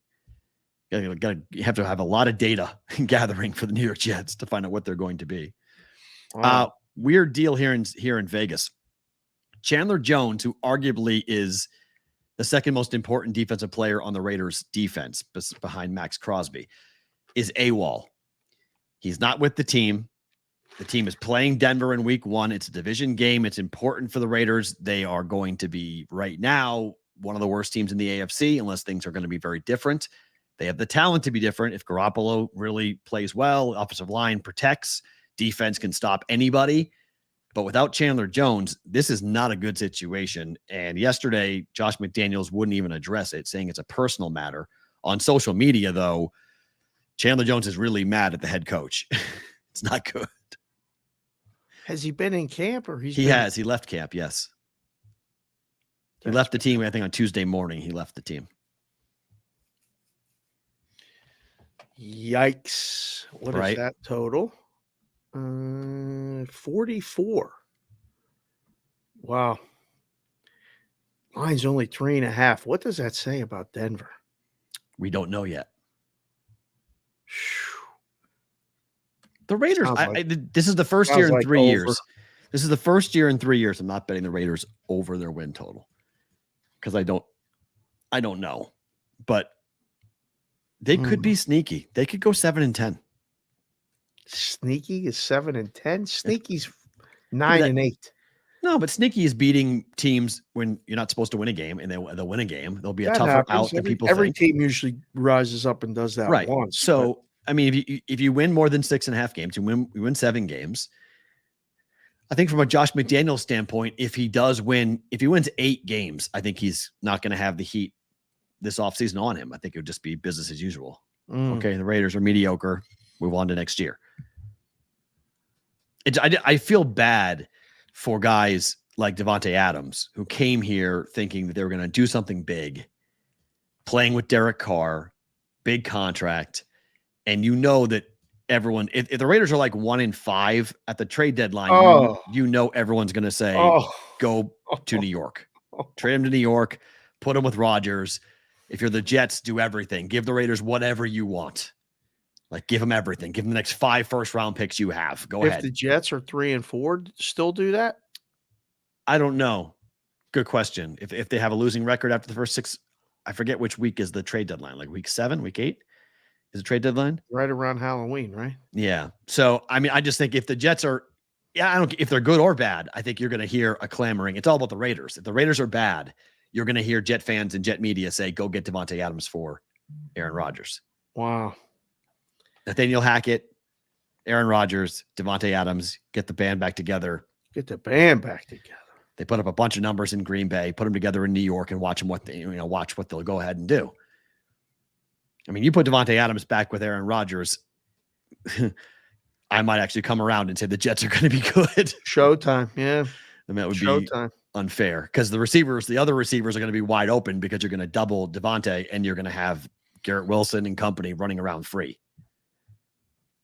You have to have a lot of data gathering for the New York Jets to find out what they're going to be. Wow. Weird deal here in Vegas. Chandler Jones, who arguably is the second most important defensive player on the Raiders defense behind Max Crosby, is AWOL. He's not with the team. The team is playing Denver in week 1. It's a division game. It's important for the Raiders. They are going to be right now one of the worst teams in the AFC unless things are going to be very different. They have the talent to be different. If Garoppolo really plays well, offensive line protects, defense can stop anybody. But without Chandler Jones, this is not a good situation. And yesterday, Josh McDaniels wouldn't even address it, saying it's a personal matter. On social media, though, Chandler Jones is really mad at the head coach. It's not good. Has he been in camp or he has? He left camp. Yes. He left the team. I think on Tuesday morning, he left the team. Yikes. What is that total? 44. Wow. Line's only 3.5. What does that say about Denver? We don't know yet. The Raiders, this is the first year in 3 years. This is the first year in 3 years I'm not betting the Raiders over their win total, because I don't know. But they could be sneaky. They could go 7-10. Sneaky is 7-10. Sneaky's 9-8. No, but sneaky is beating teams when you're not supposed to win a game, and they'll win a game. There'll be a tougher out than people think. Every team usually rises up and does that once. So, I mean, if you win more than 6.5 games, you win 7 games. I think from a Josh McDaniels standpoint, if he wins 8 games, I think he's not going to have the heat this offseason on him. I think it would just be business as usual. Okay, the Raiders are mediocre. Move on to next year. I feel bad for guys like Devontae Adams, who came here thinking that they were going to do something big, playing with Derek Carr, big contract, And you know that everyone, if the Raiders are like 1-5 at the trade deadline, you know everyone's going to say, go to New York. Trade him to New York. Put him with Rodgers. If you're the Jets, do everything. Give the Raiders whatever you want. Like, give them everything. Give them the next 5 first-round picks you have. Go ahead. If the Jets are 3-4, still do that? I don't know. Good question. If they have a losing record after the first 6, I forget which week is the trade deadline. Like week 7, week 8 is the trade deadline? Right around Halloween, right? Yeah. So, I mean, I just think if the Jets are, I don't, if they're good or bad, I think you're going to hear a clamoring. It's all about the Raiders. If the Raiders are bad, you're going to hear Jet fans and Jet media say, go get Davante Adams for Aaron Rodgers. Wow. Nathaniel Hackett, Aaron Rodgers, Davante Adams, get the band back together. Get the band back together. They put up a bunch of numbers in Green Bay, put them together in New York, and watch them watch what they'll go ahead and do. I mean, you put Davante Adams back with Aaron Rodgers, I might actually come around and say the Jets are going to be good. Showtime, yeah. And that would Showtime. be unfair because the other receivers are going to be wide open because you're going to double Davante and you're going to have Garrett Wilson and company running around free.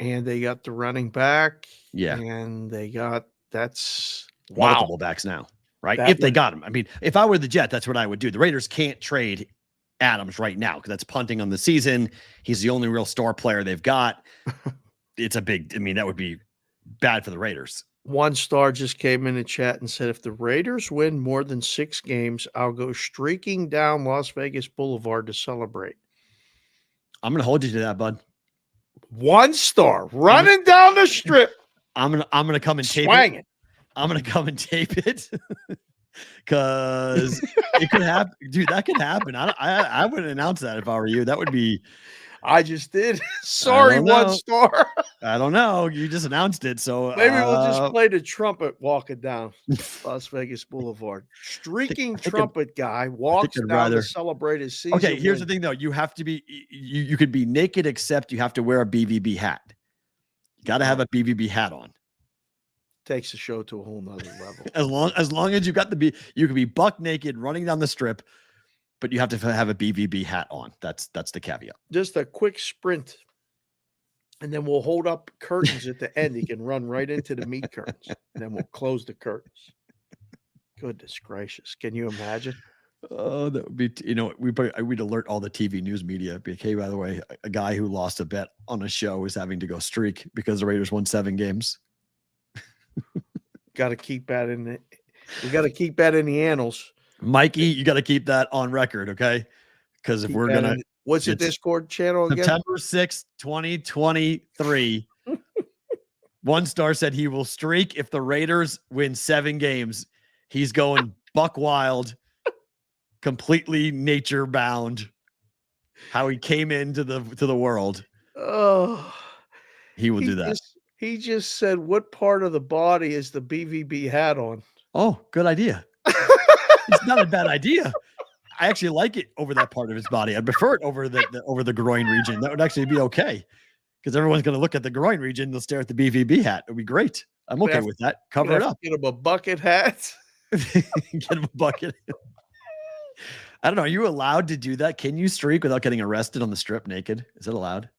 And they got the running back. Yeah. And they got multiple backs now, right? If they got him. I mean, if I were the Jet, that's what I would do. The Raiders can't trade Adams right now because that's punting on the season. He's the only real star player they've got. That would be bad for the Raiders. One star just came in the chat and said, if the Raiders win more than 6 games, I'll go streaking down Las Vegas Boulevard to celebrate. I'm going to hold you to that, bud. 1 star running down the strip. I'm gonna come and tape it. I'm gonna come and tape it because it could happen, dude. That could happen. I wouldn't announce that if I were you. That would be. I just did. Sorry, 1 star. I don't know. You just announced it, so maybe we'll just play the trumpet walking down Las Vegas Boulevard. Streaking trumpet guy walks down to celebrate his season. Okay, here's the thing, though. You have to be. You could be naked, except you have to wear a BVB hat. You got to have a BVB hat on. Takes the show to a whole nother level. as long as you got you can be buck naked running down the strip. But you have to have a BVB hat on. That's the caveat. Just a quick sprint. And then we'll hold up curtains at the end. He can run right into the meat curtains. And then we'll close the curtains. Goodness gracious. Can you imagine? Oh, that would be, we'd alert all the TV news media. Be like, hey, by the way, a guy who lost a bet on a show is having to go streak because the Raiders won 7 games. Got to keep that in the, we got to keep that in the annals. Mikey, you got to keep that on record, okay? Because if we're going to... What's the Discord channel again? September 6th, 2023. 1 star said he will streak if the Raiders win 7 games. He's going buck wild, completely nature bound. How he came into the world. Oh, he will do that. He just said, what part of the body is the BVB hat on? Oh, good idea. It's not a bad idea. I actually like it over that part of his body. I'd prefer it over the groin region. That would actually be okay because everyone's going to look at the groin region. They'll stare at the BVB hat. It'd be great. I'm okay with that. Cover it up. Get him a bucket hat. Get him a bucket. I don't know. Are you allowed to do that? Can you streak without getting arrested on the strip naked? Is it allowed?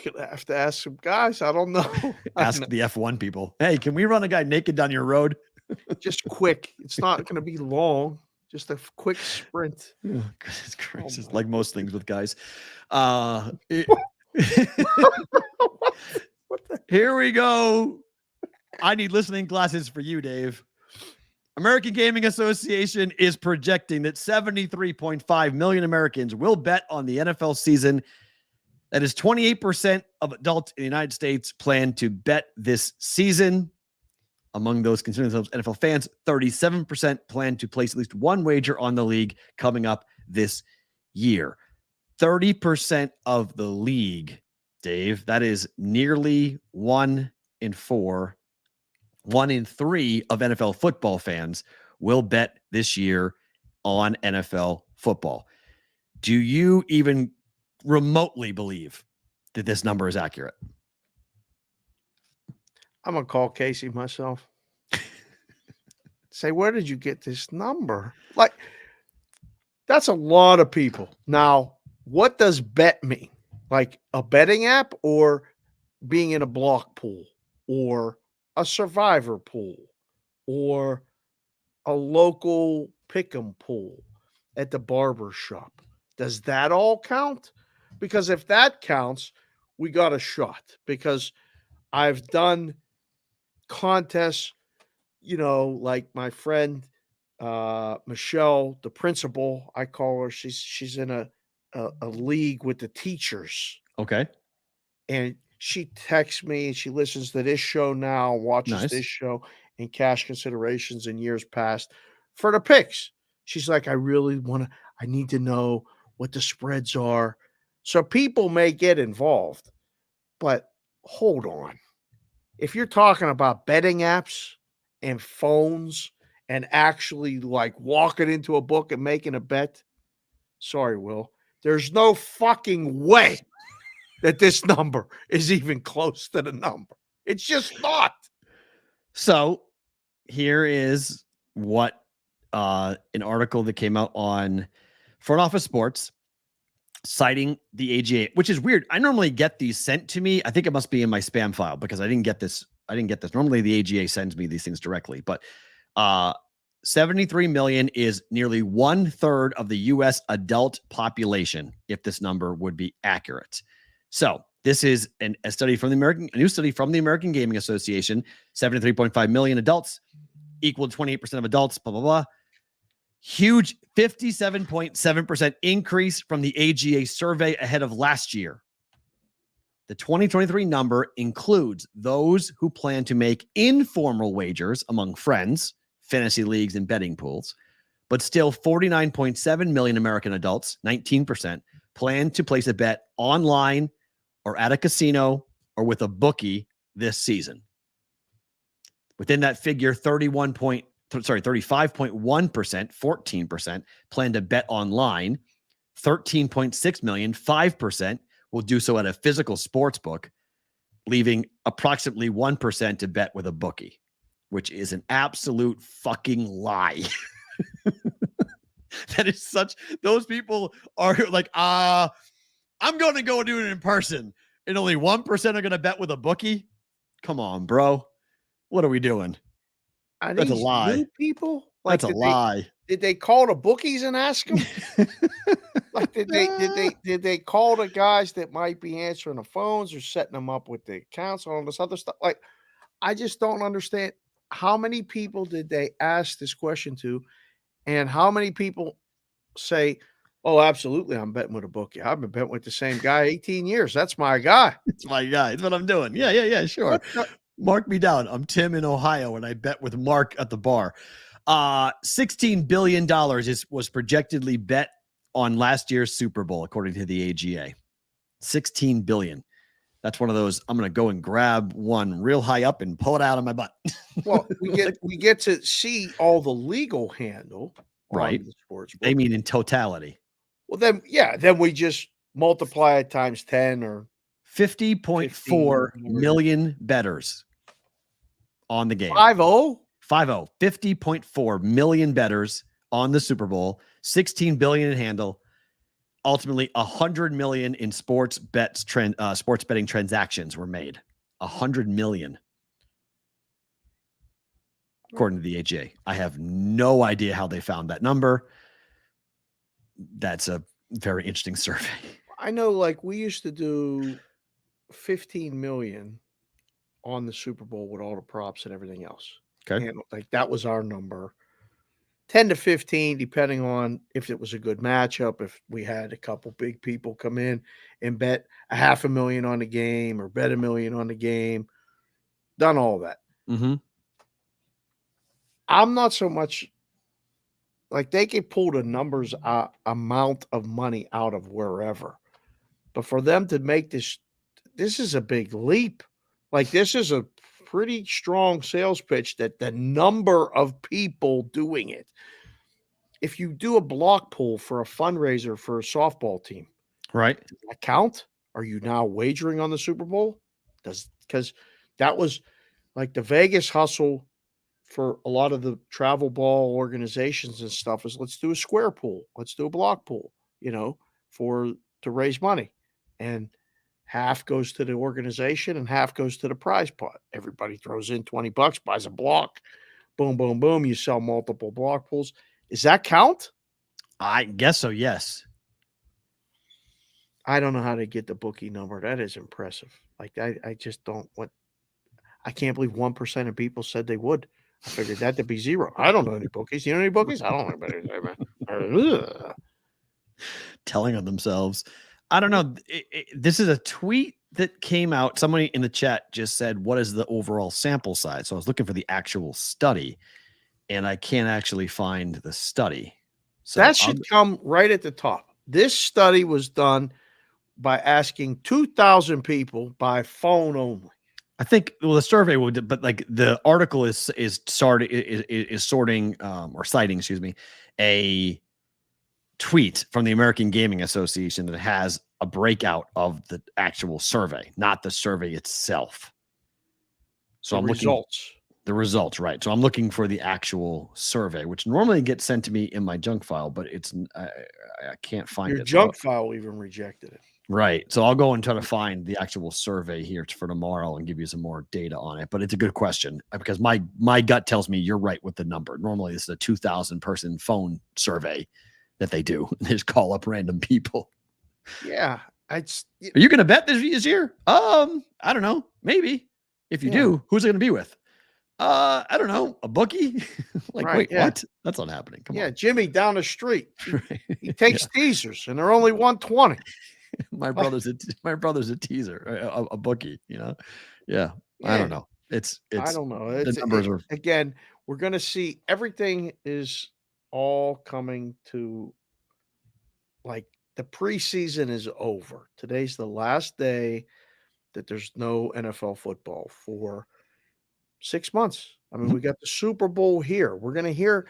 You're gonna have to ask some guys. I don't know. Ask the F1 people. Hey, can we run a guy naked down your road? Just quick. It's not going to be long. Just a quick sprint. Oh, goodness gracious. Like most things with guys. Here we go. I need listening glasses for you, Dave. American Gaming Association is projecting that 73.5 million Americans will bet on the NFL season. That is 28% of adults in the United States plan to bet this season. Among those considering themselves NFL fans, 37% plan to place at least 1 wager on the league coming up this year. 30% of the league, Dave, that is nearly 1 in 4. 1 in 3 of NFL football fans will bet this year on NFL football. Do you even remotely believe that this number is accurate? I'm going to call Casey myself. Say, where did you get this number? Like, that's a lot of people. Now, what does bet mean? Like a betting app or being in a block pool or a survivor pool or a local pick'em pool at the barber shop. Does that all count? Because if that counts, we got a shot because I've done contests, like my friend Michelle, the principal, I call her. She's in a league with the teachers, Okay. and she texts me and she listens to this show now, watches Nice. this show in cash considerations in years past for the picks. She's like, I need to know what the spreads are. So people may get involved, but hold on. If you're talking about betting apps and phones and actually like walking into a book and making a bet, sorry, Will, there's no fucking way that this number is even close to the number. It's just not. So here is what an article that came out on Front Office Sports citing the AGA, which is weird. I normally get these sent to me. I think it must be in my spam file because I didn't get this. Normally the AGA sends me these things directly, but 73 million is nearly 1/3 of the US adult population, if this number would be accurate. So this is a new study from the American Gaming Association. 73.5 million adults equal to 28% of adults, blah, blah, blah. Huge 57.7% increase from the AGA survey ahead of last year. The 2023 number includes those who plan to make informal wagers among friends, fantasy leagues, and betting pools, but still 49.7 million American adults, 19%, plan to place a bet online or at a casino or with a bookie this season. Within that figure, 35.1%, 14% plan to bet online. 13.6 million, 5% will do so at a physical sports book, leaving approximately 1% to bet with a bookie, which is an absolute fucking lie. That is those people are like, I'm going to go do it in person, and only 1% are going to bet with a bookie. Come on, bro. What are we doing? That's a lie. New people? Like, That's a lie. Did they call the bookies and ask them? Like, did they call the guys that might be answering the phones or setting them up with the accounts and all this other stuff? Like, I just don't understand. How many people did they ask this question to, and how many people say, "Oh, absolutely, I'm betting with a bookie. I've been betting with the same guy 18 years. That's my guy. It's my guy. It's what I'm doing." Yeah, sure. Mark me down. I'm Tim in Ohio, and I bet with Mark at the bar. $16 billion was projectedly bet on last year's Super Bowl, according to the AGA. $16 billion. That's one of those, I'm going to go and grab one real high up and pull it out of my butt. Well, we get to see all the legal handle, right? On the sports book. They mean in totality. Well, then we just multiply it times 10 or 50.4 million bettors on the game. 50? 50.4 million bettors on the Super Bowl, 16 billion in handle, ultimately 100 million in sports betting transactions were made. 100 million. According to the AGA. I have no idea how they found that number. That's a very interesting survey. I know, like, we used to do 15 million on the Super Bowl with all the props and everything else. Okay. And like that was our number. 10 to 15, depending on if it was a good matchup, if we had a couple big people come in and bet $500,000 on the game or bet $1 million on the game. Done all that. Mm-hmm. I'm not so much like they could pull the numbers amount of money out of wherever. But for them to make this is a big leap. Like, this is a pretty strong sales pitch that the number of people doing it. If you do a block pool for a fundraiser for a softball team, right? Does that count? Are you now wagering on the Super Bowl? Because that was like the Vegas hustle for a lot of the travel ball organizations and stuff is let's do a square pool. Let's do a block pool, to raise money. and half goes to the organization and half goes to the prize pot. Everybody throws in $20, buys a block, boom, boom, boom. You sell multiple block pools. Does that count? I guess so. Yes. I don't know how to get the bookie number. That is impressive. Like I just don't what I can't believe 1% of people said they would. I figured that to be zero. I don't know any bookies. You know any bookies? I don't know anybody. Telling on themselves. I don't know. This is a tweet that came out. Somebody in the chat just said, what is the overall sample size? So I was looking for the actual study, and I can't actually find the study. So that should come right at the top. This study was done by asking 2,000 people by phone only. I think the survey would, but like the article is sorting or citing, a tweet from the American Gaming Association that has a breakout of the actual survey, not the survey itself. So I'm looking the results, right? So I'm looking for the actual survey, which normally gets sent to me in my junk file, but it's I can't find it. Your junk file even rejected it. Right. So I'll go and try to find the actual survey here for tomorrow and give you some more data on it. But it's a good question because my gut tells me you're right with the number. Normally, this is a 2,000 person phone survey that they do. They just call up random people. Yeah. Are you going to bet this year? I don't know. Maybe. If you do, who's it going to be with? I don't know. A bookie? Wait, what? That's not happening. Come on. Yeah, Jimmy down the street. He takes teasers and they're only 120. My brother's a teaser, a bookie, Yeah. I don't know. It's I don't know. The numbers are again, we're going to see everything is all coming to like the preseason is over. Today's the last day that there's no NFL football for 6 months. I mean, we got the Super Bowl here. We're going to hear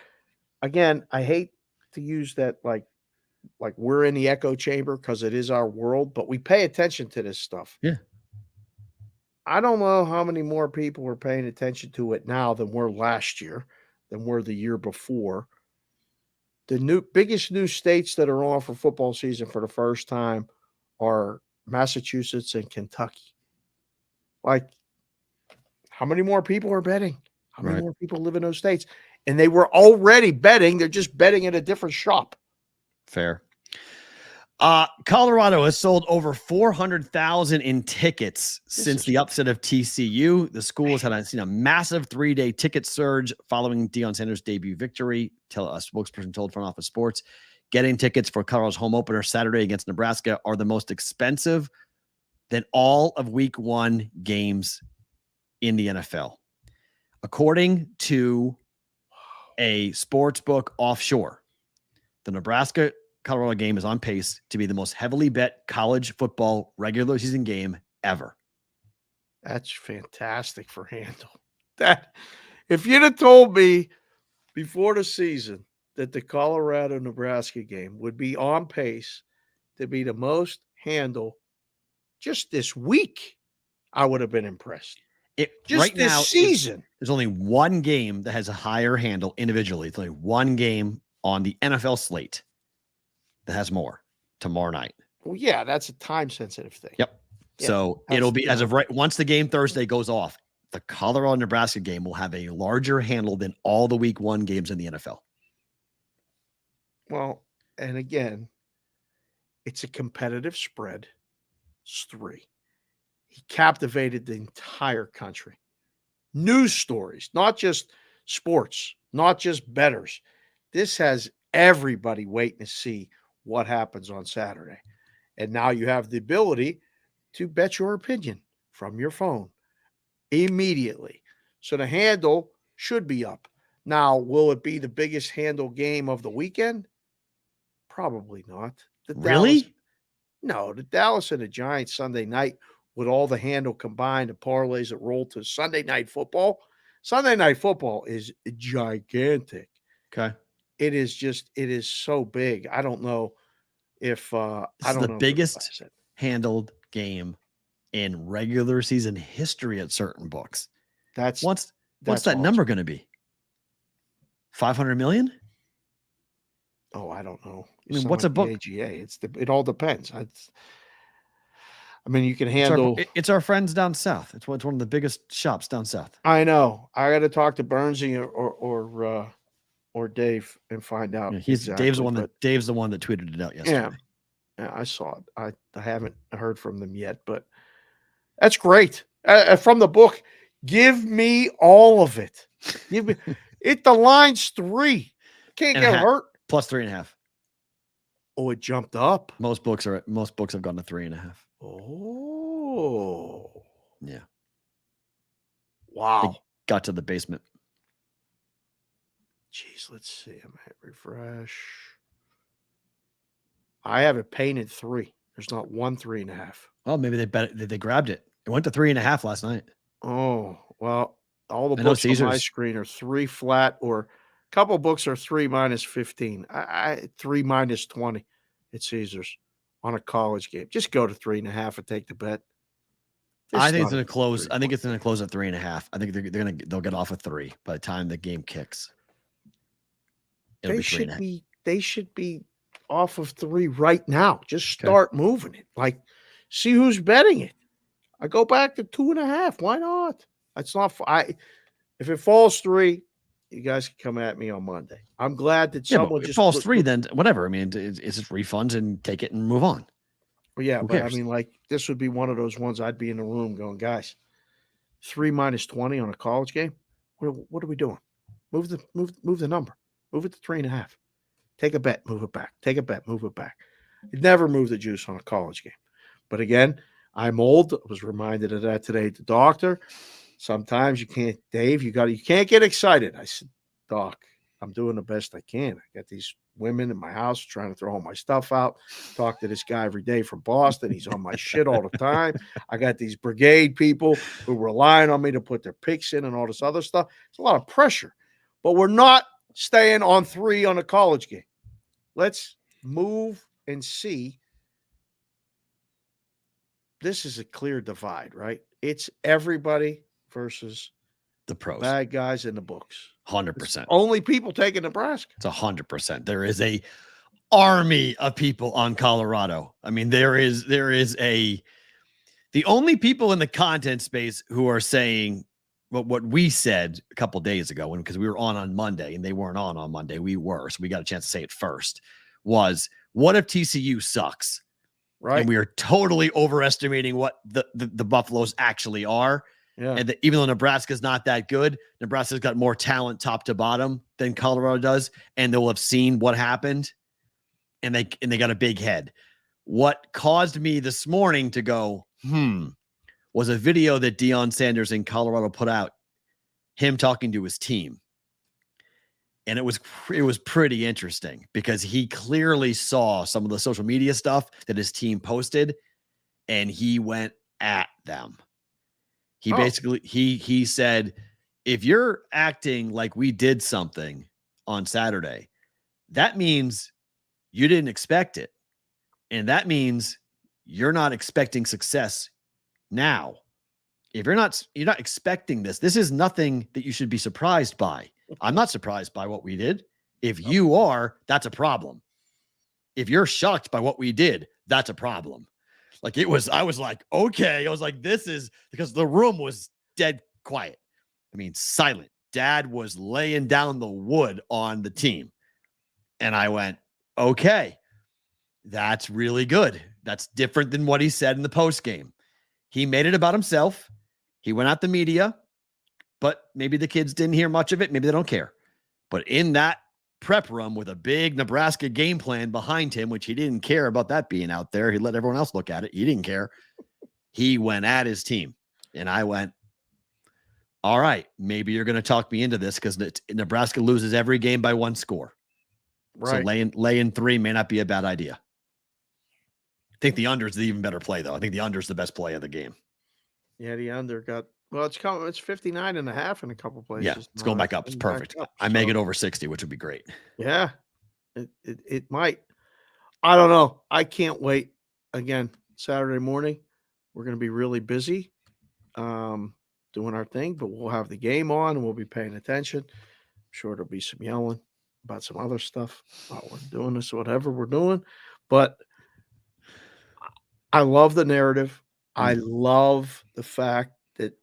again. I hate to use that like we're in the echo chamber because it is our world, but we pay attention to this stuff. Yeah. I don't know how many more people are paying attention to it now than were last year, than were the year before. The biggest new states that are on for football season for the first time are Massachusetts and Kentucky. Like, how many more people are betting? How many more people live in those states? And they were already betting. They're just betting at a different shop. Fair. Colorado has sold over 400,000 in tickets since the upset of TCU. The school has seen a massive 3-day ticket surge following Deion Sanders' debut victory. A spokesperson told Front Office Sports, getting tickets for Colorado's home opener Saturday against Nebraska are the most expensive than all of Week 1 games in the NFL. According to a sportsbook offshore, the Nebraska-Colorado game is on pace to be the most heavily bet college football regular season game ever. That's fantastic for handle. That if you'd have told me before the season that the Colorado-Nebraska game would be on pace to be the most handle just this week, I would have been impressed. Right now, season, there's only one game that has a higher handle individually. It's only one game on the NFL slate that has more tomorrow night. Well, yeah, that's a time-sensitive thing. Yep. Yeah, so it'll be as of once the game Thursday goes off, the Colorado-Nebraska game will have a larger handle than all the Week 1 games in the NFL. Well, and again, it's a competitive spread. It's 3. He captivated the entire country. News stories, not just sports, not just bettors. This has everybody waiting to see what happens on Saturday. And now you have the ability to bet your opinion from your phone immediately. So the handle should be up. Now, will it be the biggest handle game of the weekend? Probably not. Really? No, the Dallas and the Giants Sunday night with all the handle combined, the parlays that roll to Sunday Night Football. Sunday Night Football is gigantic. Okay. It is so big. I don't know if this is the biggest handled game in regular season history at certain books. What's that awesome number going to be? 500 million? Oh, I don't know. I mean, what's a book? AGA. It all depends. I mean, you can handle. It's our friends down south. It's one of the biggest shops down south. I know. I got to talk to Bernsey or Dave and find out. Yeah, exactly, Dave's the one that tweeted it out yesterday. Yeah, I saw it. I haven't heard from them yet, but that's great. From the book, give me all of it. Give me it. The line's 3. Can't get hurt. Plus 3.5. Oh, it jumped up. Most books have gone to 3.5. Oh, yeah. Wow. It got to the basement. Jeez, let's see. I'm gonna hit refresh. I have it painted 3. There's not 1 3.5. Oh, maybe they grabbed it. It went to 3.5 last night. Oh, well, all the books on my screen are 3 flat, or a couple books are 3 minus 15. 3 minus 20 at Caesars on a college game. Just go to 3.5 and take the bet. I think it's going to close. I think it's going to close at 3.5. I think they'll get off at 3 by the time the game kicks. They should be off of 3 right now. Just start moving it. Like, see who's betting it. I go back to 2.5. Why not? It's not. If it falls 3, you guys can come at me on Monday. I'm glad that someone just falls 3. Then whatever. I mean, it's just refunds and take it and move on. Well, yeah, but I mean, like, this would be one of those ones I'd be in the room going, guys, 3 minus 20 on a college game. What are we doing? Move the number. Move it to 3.5. Take a bet, move it back. Take a bet, move it back. You'd never move the juice on a college game. But again, I'm old. I was reminded of that today at the doctor. Sometimes you can't, Dave, you can't get excited. I said, Doc, I'm doing the best I can. I got these women in my house trying to throw all my stuff out. Talk to this guy every day from Boston. He's on my shit all the time. I got these Brigade people who relying on me to put their picks in and all this other stuff. It's a lot of pressure. But we're not staying on 3 on a college game. Let's move and see. This is a clear divide, right? It's everybody versus the pros, bad guys in the books. 100%. Only people taking Nebraska. It's 100%. There is a army of people on Colorado. I mean, there is the only people in the content space who are saying what we said a couple days ago, because we were on Monday and they weren't on Monday. We were, so we got a chance to say it first. Was what if TCU sucks? Right. And we are totally overestimating what the Buffaloes actually are. Yeah. And even though Nebraska's not that good, Nebraska's got more talent top to bottom than Colorado does. And they'll have seen what happened. And they got a big head. What caused me this morning to go, was a video that Deion Sanders in Colorado put out, him talking to his team. And it was pretty interesting because he clearly saw some of the social media stuff that his team posted and he went at them. He basically, he said, if you're acting like we did something on Saturday, that means you didn't expect it. And that means you're not expecting success now. If you're not expecting this is nothing that you should be surprised by. I'm not surprised by what we did. If you are, that's a problem. If you're shocked by what we did, that's a problem. Like I was like, okay. I was like, this is because the room was dead quiet. I mean, silent. Dad was laying down the wood on the team. And I went, okay, that's really good. That's different than what he said in the post game. He made it about himself. He went at the media, but maybe the kids didn't hear much of it. Maybe they don't care. But in that prep room with a big Nebraska game plan behind him, which he didn't care about that being out there. He let everyone else look at it. He didn't care. He went at his team. And I went, all right, maybe you're going to talk me into this because Nebraska loses every game by 1 score. Right. So laying 3 may not be a bad idea. I think the under is the even better play, though. I think the under is the best play of the game. Yeah, the under got, well, it's 59.5 in a couple places. Yeah, it's going back up. It's perfect. I make it over 60, which would be great. Yeah, it might. I don't know. I can't wait. Again, Saturday morning, we're going to be really busy doing our thing, but we'll have the game on and we'll be paying attention. I'm sure there'll be some yelling about some other stuff. Oh, we're doing this, whatever we're doing. But I love the narrative. I love the fact that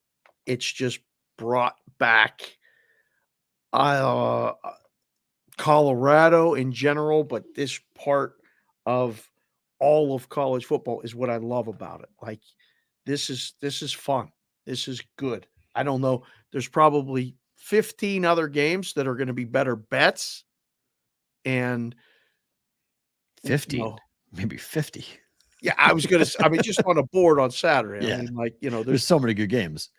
it's just brought back Colorado in general, but this part of all of college football is what I love about it. Like this is fun. This is good. I don't know. There's probably 15 other games that are going to be better bets. And 50, maybe 50. Yeah, I was going to, just on a board on Saturday. Yeah. I mean, there's so many good games.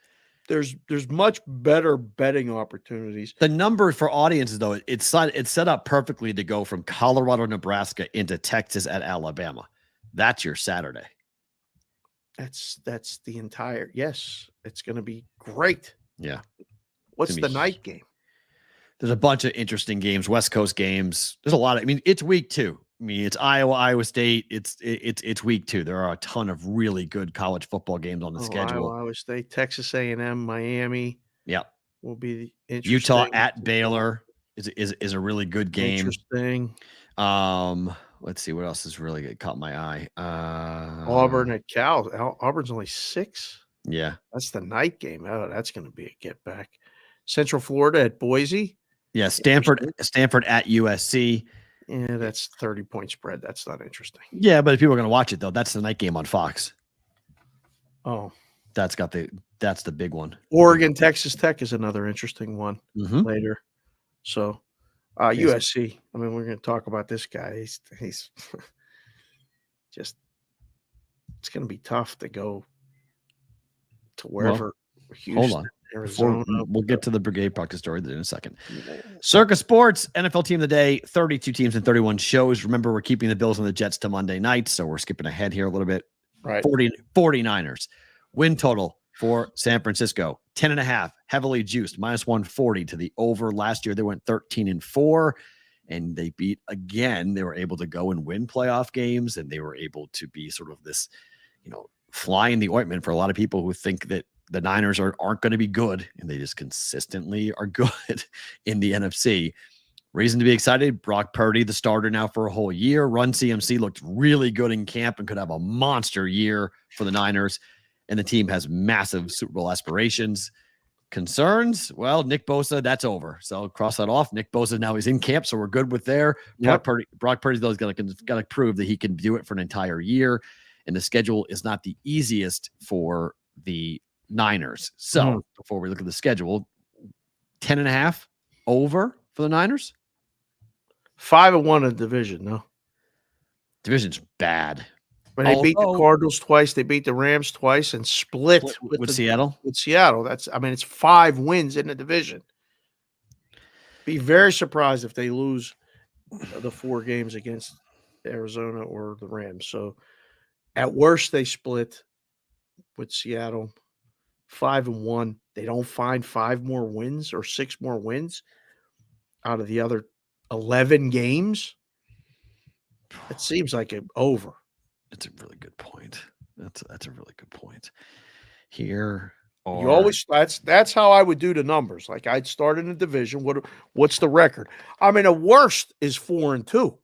There's much better betting opportunities. The number for audiences, though, it's set up perfectly to go from Colorado, Nebraska into Texas at Alabama. That's your Saturday. That's the entire. Yes, it's going to be great. Yeah. What's the night game? There's a bunch of interesting games, West Coast games. There's a lot of. I mean, it's week 2. I mean, it's Iowa State. It's week 2. There are a ton of really good college football games on the schedule. Iowa State, Texas A&M, Miami. Yep. Will be interesting. Utah at Baylor is a really good game. Interesting. Let's see what else is really good. Caught my eye. Auburn at Cal. Auburn's only 6. Yeah. That's the night game. Oh, that's going to be a get back. Central Florida at Boise. Yeah, Stanford at USC. Yeah, that's 30-point spread. That's not interesting. Yeah, but if people are going to watch it, though, that's the night game on Fox. Oh. That's the big one. Oregon, Texas Tech is another interesting one later. So, USC. I mean, we're going to talk about this guy. He's just, it's going to be tough to go to wherever. Houston, hold on. Arizona. We'll get to the Brigade Proxy story in a second. Circus Sports, NFL Team of the Day, 32 teams and 31 shows. Remember, we're keeping the Bills and the Jets to Monday night, so we're skipping ahead here a little bit. Right. 49ers. Win total for San Francisco, 10.5, heavily juiced, -140 to the over. Last year, they went 13-4, and they beat again. They were able to go and win playoff games, and they were able to be sort of this, fly in the ointment for a lot of people who think that the Niners aren't going to be good, and they just consistently are good in the NFC. Reason to be excited, Brock Purdy, the starter now for a whole year. Run CMC looked really good in camp and could have a monster year for the Niners, and the team has massive Super Bowl aspirations. Concerns? Well, Nick Bosa, that's over. So I'll cross that off. Nick Bosa now is in camp, so we're good with there. Yep. Brock Purdy, though, is got to prove that he can do it for an entire year, and the schedule is not the easiest for the Niners. So before we look at the schedule, 10.5 over for the Niners. 5-1 in the division. No, Division's bad. But they beat the Cardinals twice. They beat the Rams twice and split with Seattle. With Seattle, it's 5 wins in the division. Be very surprised if they lose the 4 games against Arizona or the Rams. So at worst, they split with Seattle. 5-1. They don't find 5 more wins or 6 more wins out of the other 11 games. It seems like an over. It's a really good point. That's a really good point. Here, you always that's how I would do the numbers. Like I'd start in the division. What's the record? I mean, a worst is 4-2.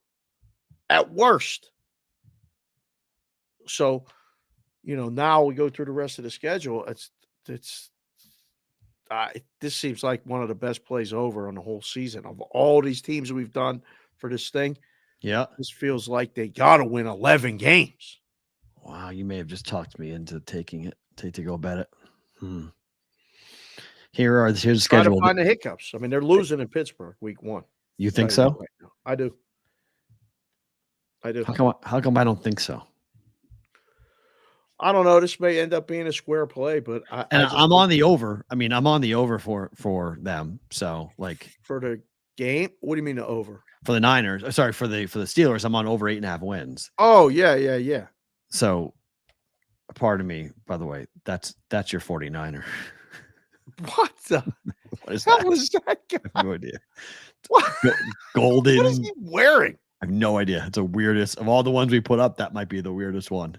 At worst. So, now we go through the rest of the schedule. This seems like one of the best plays over on the whole season of all these teams we've done for this thing. Yeah. This feels like they got to win 11 games. Wow. You may have just talked me into taking it to go bet it. Here's the schedule. Try to find the hiccups. I mean, they're losing in Pittsburgh week 1. You think so? I do. How come I don't think so? I don't know. This may end up being a square play, but I'm on the over. I mean, I'm on the over for them. So for the game, what do you mean the over? For the Niners, sorry, for the Steelers, I'm on over 8.5 wins. Oh, yeah. So, pardon me, by the way, that's your 49er. What the? What is How that? was that guy? I have no idea. What? Golden. What is he wearing? I have no idea. It's the weirdest of all the ones we put up. That might be the weirdest one.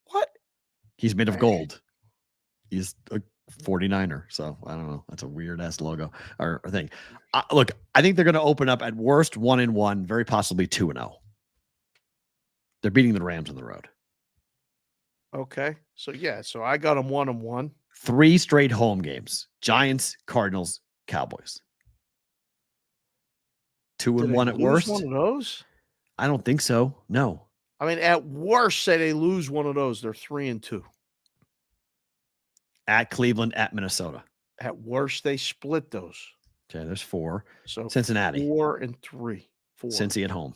What? He's made of gold. He's a 49er. So I don't know. That's a weird ass logo or thing. Look, I think they're going to open up at worst 1-1, very possibly 2-0. They're beating the Rams on the road. Okay. So yeah, so I got them 1-1. 3 straight home games. Giants, Cardinals, Cowboys. 2-1 at Lose worst. one of those? I don't think so. No. I mean, at worst, say they lose one of those, they're 3-2. At Cleveland, at Minnesota. At worst, they split those. Okay, there's 4. So Cincinnati. 4-3. 4. Cincy at home.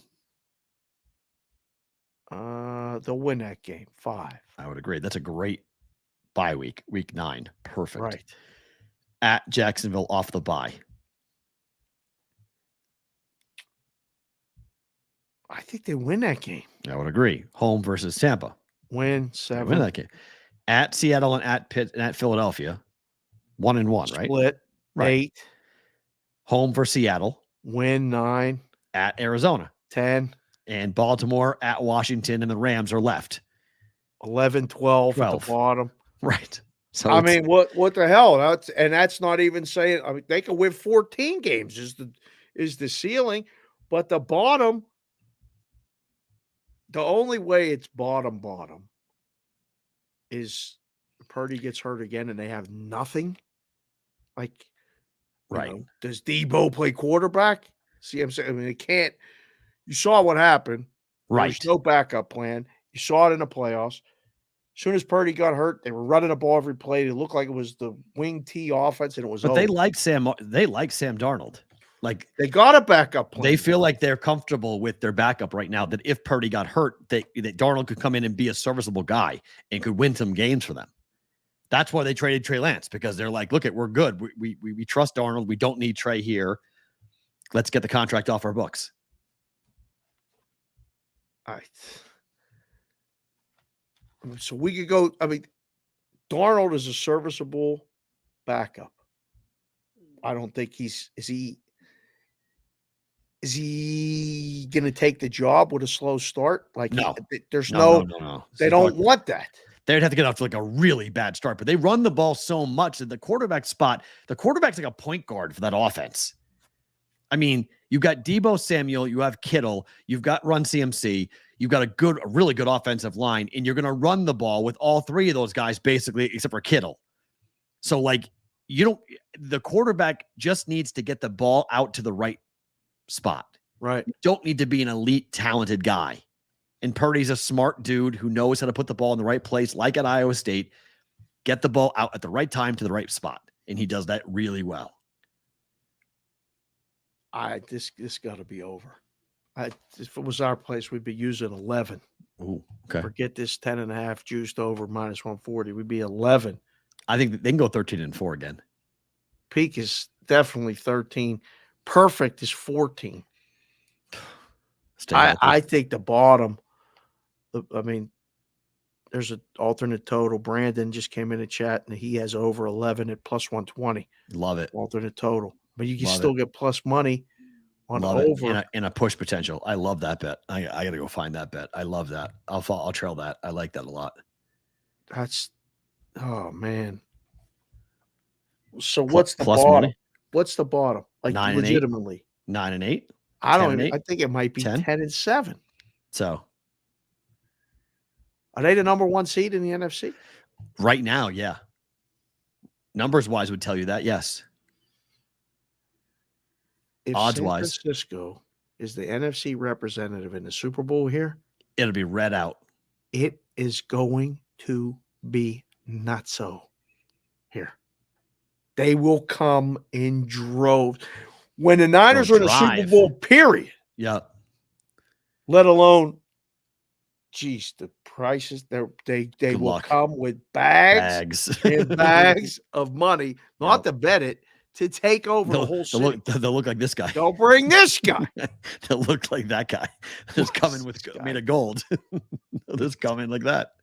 They'll win that game. 5. I would agree. That's a great bye week. Week 9. Perfect. Right. At Jacksonville off the bye. I think they win that game. I would agree. Home versus Tampa. Win They 7. win that game. At Seattle and at Pitt and at Philadelphia. 1-1, right? Split. Right. 8. Home for Seattle. Win 9. At Arizona. 10. And Baltimore at Washington, and the Rams are left. 11, 12 at 12. the bottom. Right. So I mean, what the hell? That's not even saying. I mean, they could win 14 games is the ceiling, but the bottom. The only way it's bottom is Purdy gets hurt again and they have nothing. Like, right. Does Debo play quarterback? See what I'm saying? I mean, they can't. You saw what happened. Right. There's no backup plan. You saw it in the playoffs. As soon as Purdy got hurt, they were running the ball every play. It looked like it was the wing T offense, and it was. But over. they like Sam Darnold. Like they got a backup plan. They feel like they're comfortable with their backup right now. That if Purdy got hurt, that Darnold could come in and be a serviceable guy and could win some games for them. That's why they traded Trey Lance, because they're like, look, we're good. We trust Darnold. We don't need Trey here. Let's get the contract off our books. All right. So we could go. I mean, Darnold is a serviceable backup. I don't think is he going to take the job with a slow start? Like, no, there's no. They don't want that. They'd have to get off to like a really bad start, but they run the ball so much that the quarterback's like a point guard for that offense. I mean, you've got Debo Samuel, you have Kittle, you've got Run CMC, you've got a really good offensive line, and you're going to run the ball with all 3 of those guys basically, except for Kittle. So like, the quarterback just needs to get the ball out to the right spot. Right. You don't need to be an elite, talented guy. And Purdy's a smart dude who knows how to put the ball in the right place, like at Iowa State, get the ball out at the right time to the right spot. And he does that really well. This got to be over. If it was our place, we'd be using 11. Ooh, okay. Forget this 10.5 juiced over minus 140. We'd be 11. I think they can go 13-4 again. Peak is definitely 13. Perfect is 14. I think the bottom. I mean, there's an alternate total. Brandon just came in the chat and he has over 11 at plus 120. Love it. Alternate total, but you can still get plus money on over and a push potential. I love that bet. I got to go find that bet. I love that. I'll trail that. I like that a lot. Oh man. So what's the plus bottom? Money? What's the bottom? Like 9 and legitimately 9 and 8. I don't even, I think it might be 10? 10 and 7. So are they the number 1 seed in the NFC? Right now, yeah. Numbers wise would tell you that, yes. If odds San wise, Francisco is the NFC representative in the Super Bowl here, it'll be read out. It is going to be nutso here. They will come in droves. When the Niners are in the Super Bowl, period. Yeah. Let alone, geez, the prices, they will come with bags and bags of money, not to bet it, to take over the whole city. They'll look like this guy. Don't bring this guy. They'll look like that guy. Just coming with made of gold. They'll just come in like that.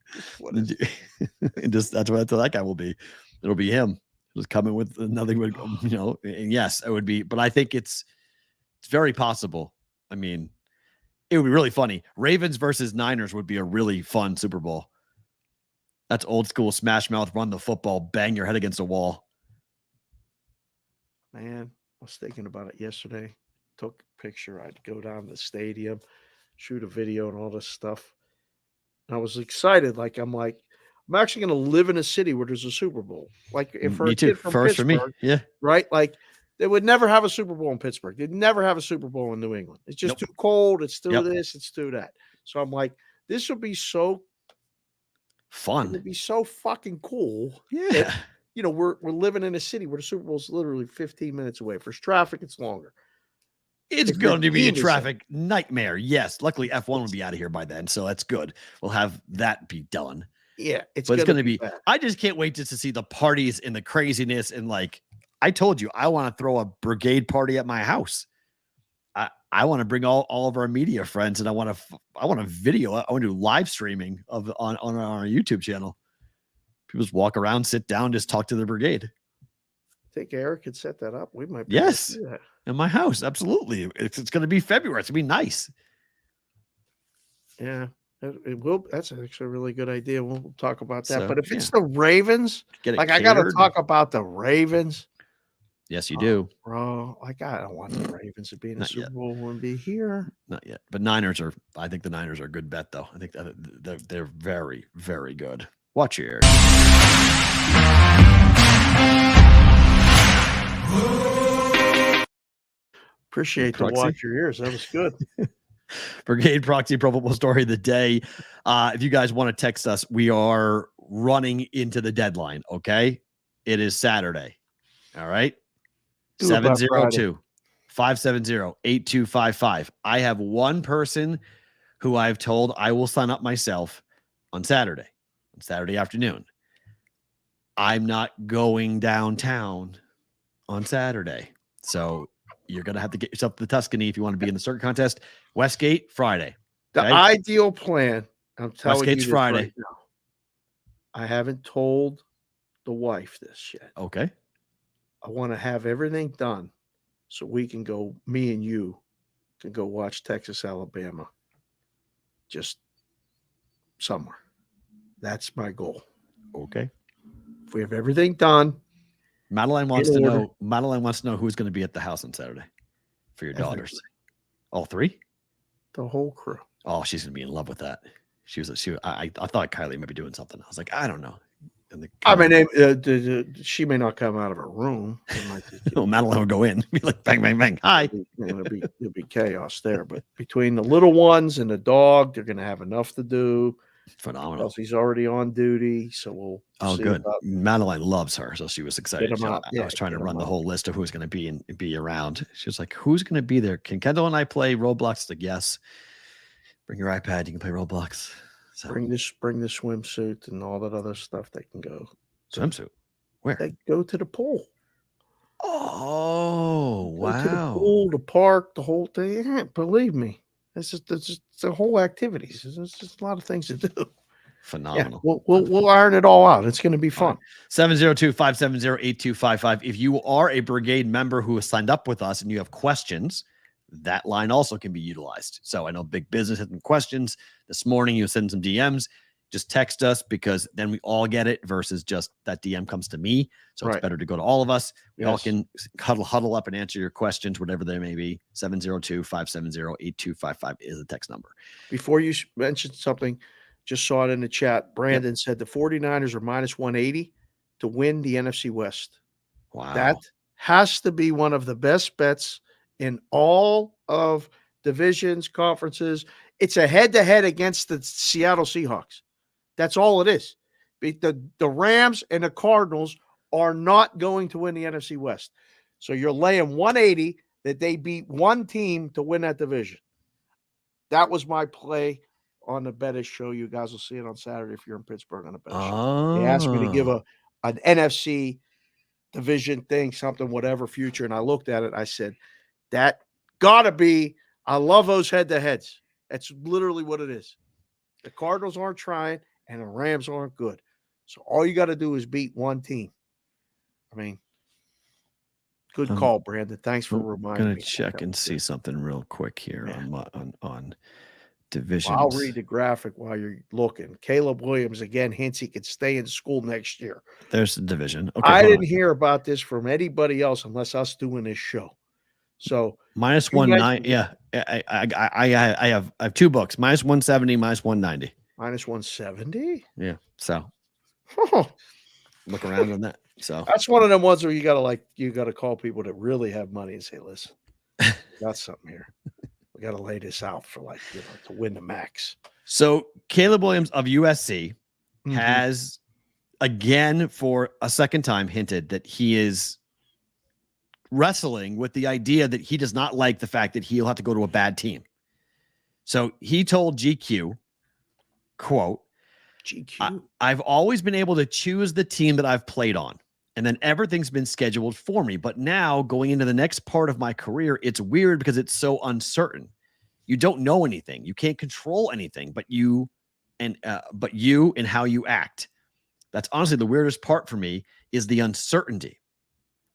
And just that's what that guy will be. It'll be him. Just coming with nothing but, and yes, it would be, but I think it's very possible. I mean, it would be really funny. Ravens versus Niners would be a really fun Super Bowl. That's old school smash mouth, run the football, bang your head against a wall. Man, I was thinking about it yesterday. Took a picture. I'd go down to the stadium, shoot a video and all this stuff. And I was excited. I'm like, I'm actually going to live in a city where there's a Super Bowl. Like if for Me a too. kid from First for me. Pittsburgh, Yeah. right? Like they would never have a Super Bowl in Pittsburgh. They'd never have a Super Bowl in New England. It's just too cold. It's too this. It's too that. So I'm like, this would be so fun. It would be so fucking cool. Yeah. That, you know, we're living in a city where the Super Bowl is literally 15 minutes away. For traffic, it's longer. It's going to be a traffic nightmare. Yes. Luckily, F1 will be out of here by then. So that's good. We'll have that be done. Yeah. It's going to be, I just can't wait just to see the parties and the craziness. And like I told you, I want to throw a brigade party at my house. I want to bring all of our media friends, and I want to video. I want to do live streaming on our YouTube channel. People just walk around, sit down, just talk to the brigade. I think Eric could set that up. We might be able to do that in my house. Absolutely. It's going to be February. It's going to be nice. Yeah, it will. That's actually a really good idea. We'll talk about that. So, but if it's the Ravens, like I got to talk about the Ravens. Yes, you do. Bro, like I don't want the Ravens to be in the Super Bowl and be here. Not yet. But I think the Niners are a good bet, though. I think they're very, very good. Watch your ears. Appreciate the watch your ears. That was good. Brigade Proxy Pro Football Story of the Day. If you guys want to text us, we are running into the deadline. Okay. It is Saturday. All right. 702-570-8255. I have one person who I've told I will sign up myself on Saturday afternoon. I'm not going downtown on Saturday. So you're going to have to get yourself to the Tuscany if you want to be in the circuit contest. Westgate, Friday. Okay? The ideal plan, I'm telling Westgate's you Friday. Right now, I haven't told the wife this yet. Okay. I want to have everything done so we can go, me and you can go watch Texas, Alabama, just somewhere. That's my goal. Okay. If we have everything done. Madeline wants to know who's going to be at the house on Saturday for your daughters. All three? The whole crew. Oh, she's going to be in love with that. I thought Kylie might be doing something. I was like, I don't know. She may not come out of her room. Madeline will go in, be like, bang, bang, bang. Hi. It'll be chaos there. But between the little ones and the dog, they're going to have enough to do. Phenomenal. He's already on duty, so we'll. Oh, good. Madeline loves her, so she was excited. I was trying to run the whole list of who's going to be around. She was like, "Who's going to be there? Can Kendall and I play Roblox?" Like, yes. Bring your iPad. You can play Roblox. So. Bring the swimsuit and all that other stuff. They can go. Swimsuit? Where? They go to the pool. Oh, wow. To the pool, the park, the whole thing. Yeah, believe me. It's just the whole activities. There's just a lot of things to do. Phenomenal. Yeah, we'll iron it all out. It's going to be fun. 702-570-8255. If you are a brigade member who has signed up with us and you have questions, that line also can be utilized. So I know Big Business had some questions this morning. You send some DMs. Just text us because then we all get it versus just that DM comes to me. So it's better to go to all of us. We all can huddle up and answer your questions, whatever they may be. 702-570-8255 is the text number. Before you mentioned something, just saw it in the chat. Brandon said the 49ers are minus 180 to win the NFC West. Wow. That has to be one of the best bets in all of divisions, conferences. It's a head-to-head against the Seattle Seahawks. That's all it is. The Rams and the Cardinals are not going to win the NFC West. So you're laying 180 that they beat one team to win that division. That was my play on the Bettis show. You guys will see it on Saturday if you're in Pittsburgh on the Bettis show. They asked me to give an NFC division thing, something, whatever, future. And I looked at it. I said, that got to be, I love those head-to-heads. That's literally what it is. The Cardinals aren't trying. And the Rams aren't good. So all you got to do is beat one team. I mean, good call, Brandon. Thanks for reminding me. I'm going to check and see something real quick here on divisions. Well, I'll read the graphic while you're looking. Caleb Williams, again, hints he could stay in school next year. There's the division. Okay, I didn't hear about this from anybody else unless us doing this show. So minus 190. Yeah, I have two books. Minus 170, minus 190. Minus 170? Yeah. So Look around on that. So That's one of them ones where you gotta call people that really have money and say, listen, we got something here. We gotta lay this out for to win the max. So Caleb Williams of USC Mhm. has again for a second time hinted that he is wrestling with the idea that he does not like the fact that he'll have to go to a bad team. So he told GQ, quote, GQ. I've always been able to choose the team that I've played on, and then everything's been scheduled for me. But now going into the next part of my career, it's weird because it's so uncertain. You don't know anything. You can't control anything, but you and how you act. That's honestly the weirdest part for me is the uncertainty.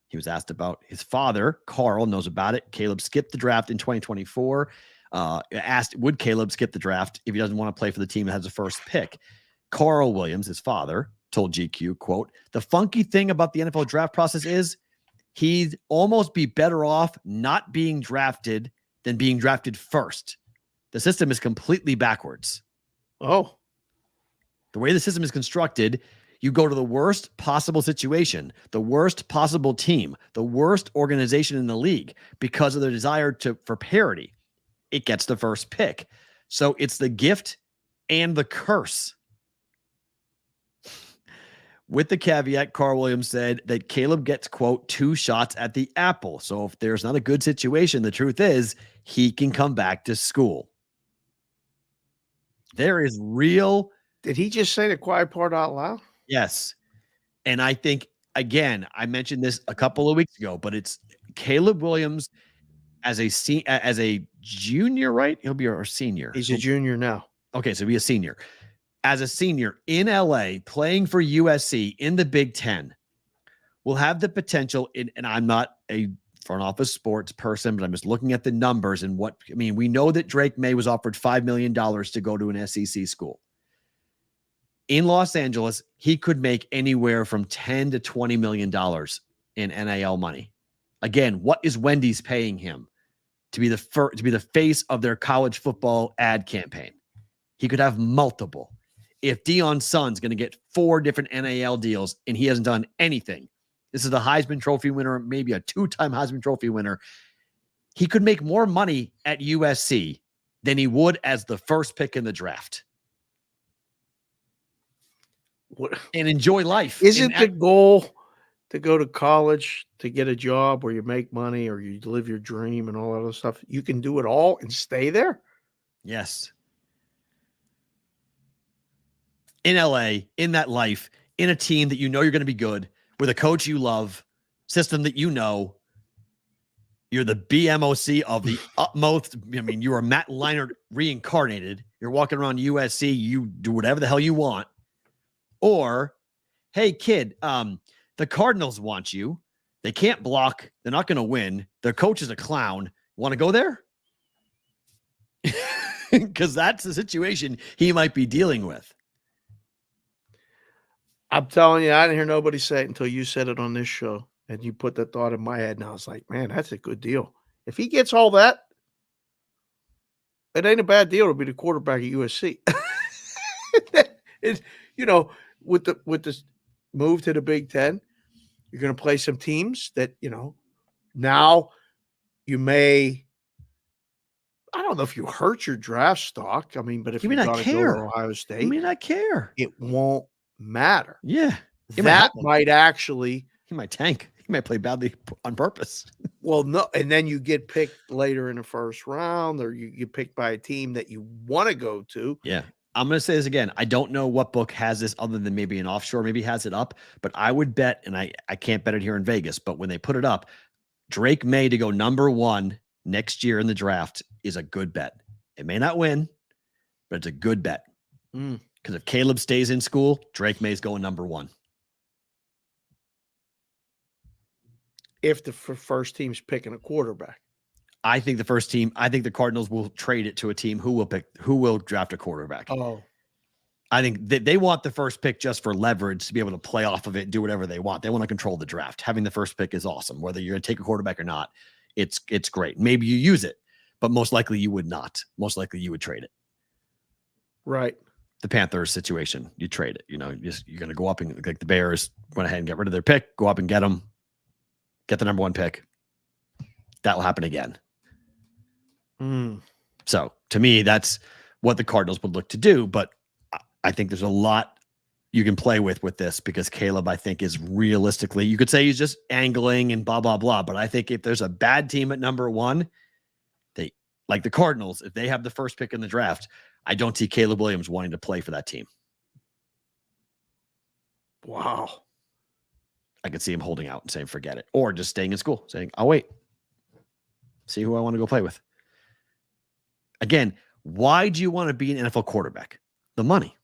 He was asked about his father. Carl knows about it. Caleb skipped the draft in 2024. Asked, would Caleb skip the draft if he doesn't want to play for the team that has the first pick? Carl Williams, his father, told GQ, quote, the funky thing about the NFL draft process is he'd almost be better off not being drafted than being drafted first. The system is completely backwards. Oh. The way the system is constructed, you go to the worst possible situation, the worst possible team, the worst organization in the league because of their desire for parity. It gets the first pick. So it's the gift and the curse. With the caveat, Carl Williams said that Caleb gets, quote, 2 shots at the apple. So if there's not a good situation, the truth is he can come back to school. There is real. Did he just say the quiet part out loud? Yes. And I think, again, I mentioned this a couple of weeks ago, but it's Caleb Williams as a junior, right? He'll be our senior. He's a junior now. Okay, so he'll be a senior. As a senior in LA, playing for USC in the Big Ten, will have the potential, and I'm not a front office sports person, but I'm just looking at the numbers and we know that Drake May was offered $5 million to go to an SEC school. In Los Angeles, he could make anywhere from $10 to $20 million in NIL money. Again, what is Wendy's paying him to be the face of their college football ad campaign? He could have multiple. If Deion's son's going to get 4 different NIL deals and he hasn't done anything, this is the Heisman Trophy winner, maybe a 2-time Heisman Trophy winner. He could make more money at USC than he would as the first pick in the draft. And enjoy life. Isn't the goal to go to college to get a job where you make money or you live your dream and all that other stuff? You can do it all and stay there? Yes. In LA, in that life, in a team that you know you're going to be good, with a coach you love, system that you know, you're the BMOC of the utmost. I mean, you are Matt Leinart reincarnated. You're walking around USC. You do whatever the hell you want. Or, hey, kid, the Cardinals want you. They can't block. They're not going to win. Their coach is a clown. Want to go there? Because that's the situation he might be dealing with. I'm telling you, I didn't hear nobody say it until you said it on this show. And you put that thought in my head. And I was like, man, that's a good deal. If he gets all that, it ain't a bad deal to be the quarterback at USC. With this move to the Big Ten, you're going to play some teams that, now you may, I don't know if you hurt your draft stock. I mean, but if you got to go to Ohio State, you may not care. It won't matter. Yeah. That might actually. He might tank. He might play badly on purpose. Well, no. And then you get picked later in the first round, or you get picked by a team that you want to go to. Yeah. I'm going to say this again. I don't know what book has this other than maybe an offshore, maybe has it up, but I would bet, and I can't bet it here in Vegas, but when they put it up, Drake May to go number 1 next year in the draft is a good bet. It may not win, but it's a good bet. Because if Caleb stays in school, Drake May's going number 1. If the first team's picking a quarterback. I think the Cardinals will trade it to a team who will draft a quarterback. Oh. I think they want the first pick just for leverage to be able to play off of it and do whatever they want. They want to control the draft. Having the first pick is awesome. Whether you're going to take a quarterback or not, it's great. Maybe you use it, but most likely you would not. Most likely you would trade it. Right. the Panthers situation. You trade it. You're going to go up and like the Bears went ahead and get rid of their pick, go up and get them, get the number 1 pick. That will happen again. So to me, that's what the Cardinals would look to do. But I think there's a lot you can play with this because Caleb, I think, is realistically, you could say he's just angling and blah, blah, blah. But I think if there's a bad team at number 1, they like the Cardinals, if they have the first pick in the draft, I don't see Caleb Williams wanting to play for that team. Wow. I could see him holding out and saying, forget it. Or just staying in school, saying, I'll wait. See who I want to go play with. Again, why do you want to be an NFL quarterback? The money.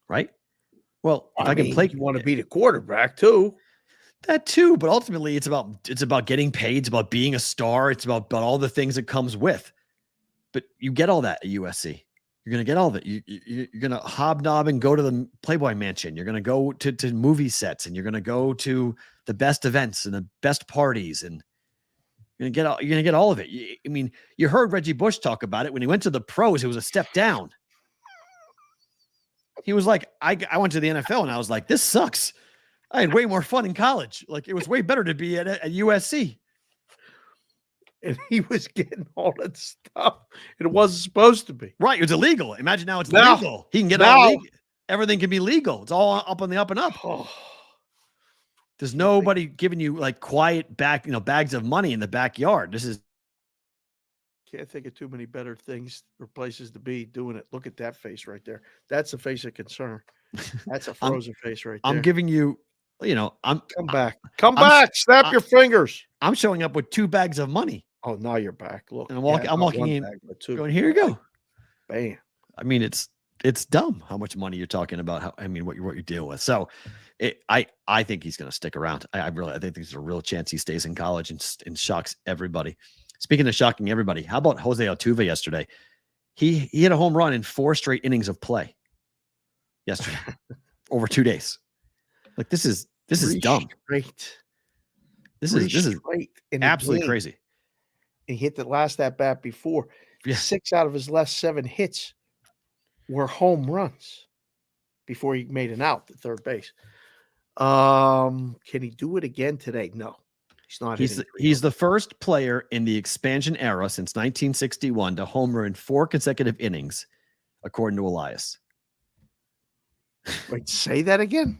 Right? Well, if I can play, you want to be the quarterback too. That too, but ultimately it's about getting paid, it's about being a star, it's about all the things that comes with. But you get all that at USC. You're going to get all of it. You're going to hobnob and go to the Playboy Mansion. You're going to go to movie sets, and you're going to go to the best events and the best parties, and you're going to get all of it. I mean, you heard Reggie Bush talk about it when he went to the pros. It was a step down. He was like, I went to the NFL and I was like, this sucks. I had way more fun in college. Like, it was way better to be at USC. And he was getting all that stuff. It wasn't supposed to be. Right. It was illegal. Imagine now it's legal. He can get all legal. Everything can be legal. It's all up on the up and up. Oh. There's nobody giving you like quiet bags of money in the backyard. Can't think of too many better things or places to be doing it. Look at that face right there. That's a face of concern. That's a frozen face right there. I'm giving you, come back. Snap your fingers. I'm showing up with 2 bags of money. Oh, now you're back. Look, and I'm walking in, going, here you go. Bam. I mean, it's dumb how much money you're talking about. What you deal with. So I think he's going to stick around. I think there's a real chance he stays in college and shocks everybody. Speaking of shocking everybody, how about Jose Altuve yesterday? He hit a home run in 4 straight innings of play yesterday over 2 days. Like this is dumb. Great. This is absolutely crazy. He hit the last at bat before. Yeah. 6 out of his last 7 hits were home runs before he made an out at third base. Can he do it again today? No. He's not. He's the first player in the expansion era since 1961 to homer in 4 consecutive innings, according to Elias. Wait, say that again.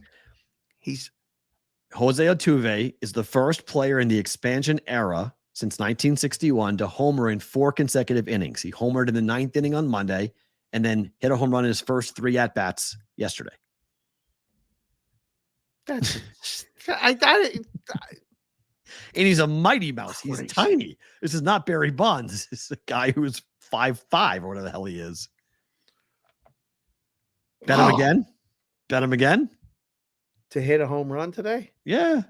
Jose Altuve is the first player in the expansion era since 1961 to homer in 4 consecutive innings. He homered in the 9th inning on Monday and then hit a home run in his first 3 at-bats yesterday. That's and he's a mighty mouse. He's tiny. This is not Barry Bonds. This is a guy who is 5'5" or whatever the hell he is. Bet him again? Bet him again? To hit a home run today? Yeah.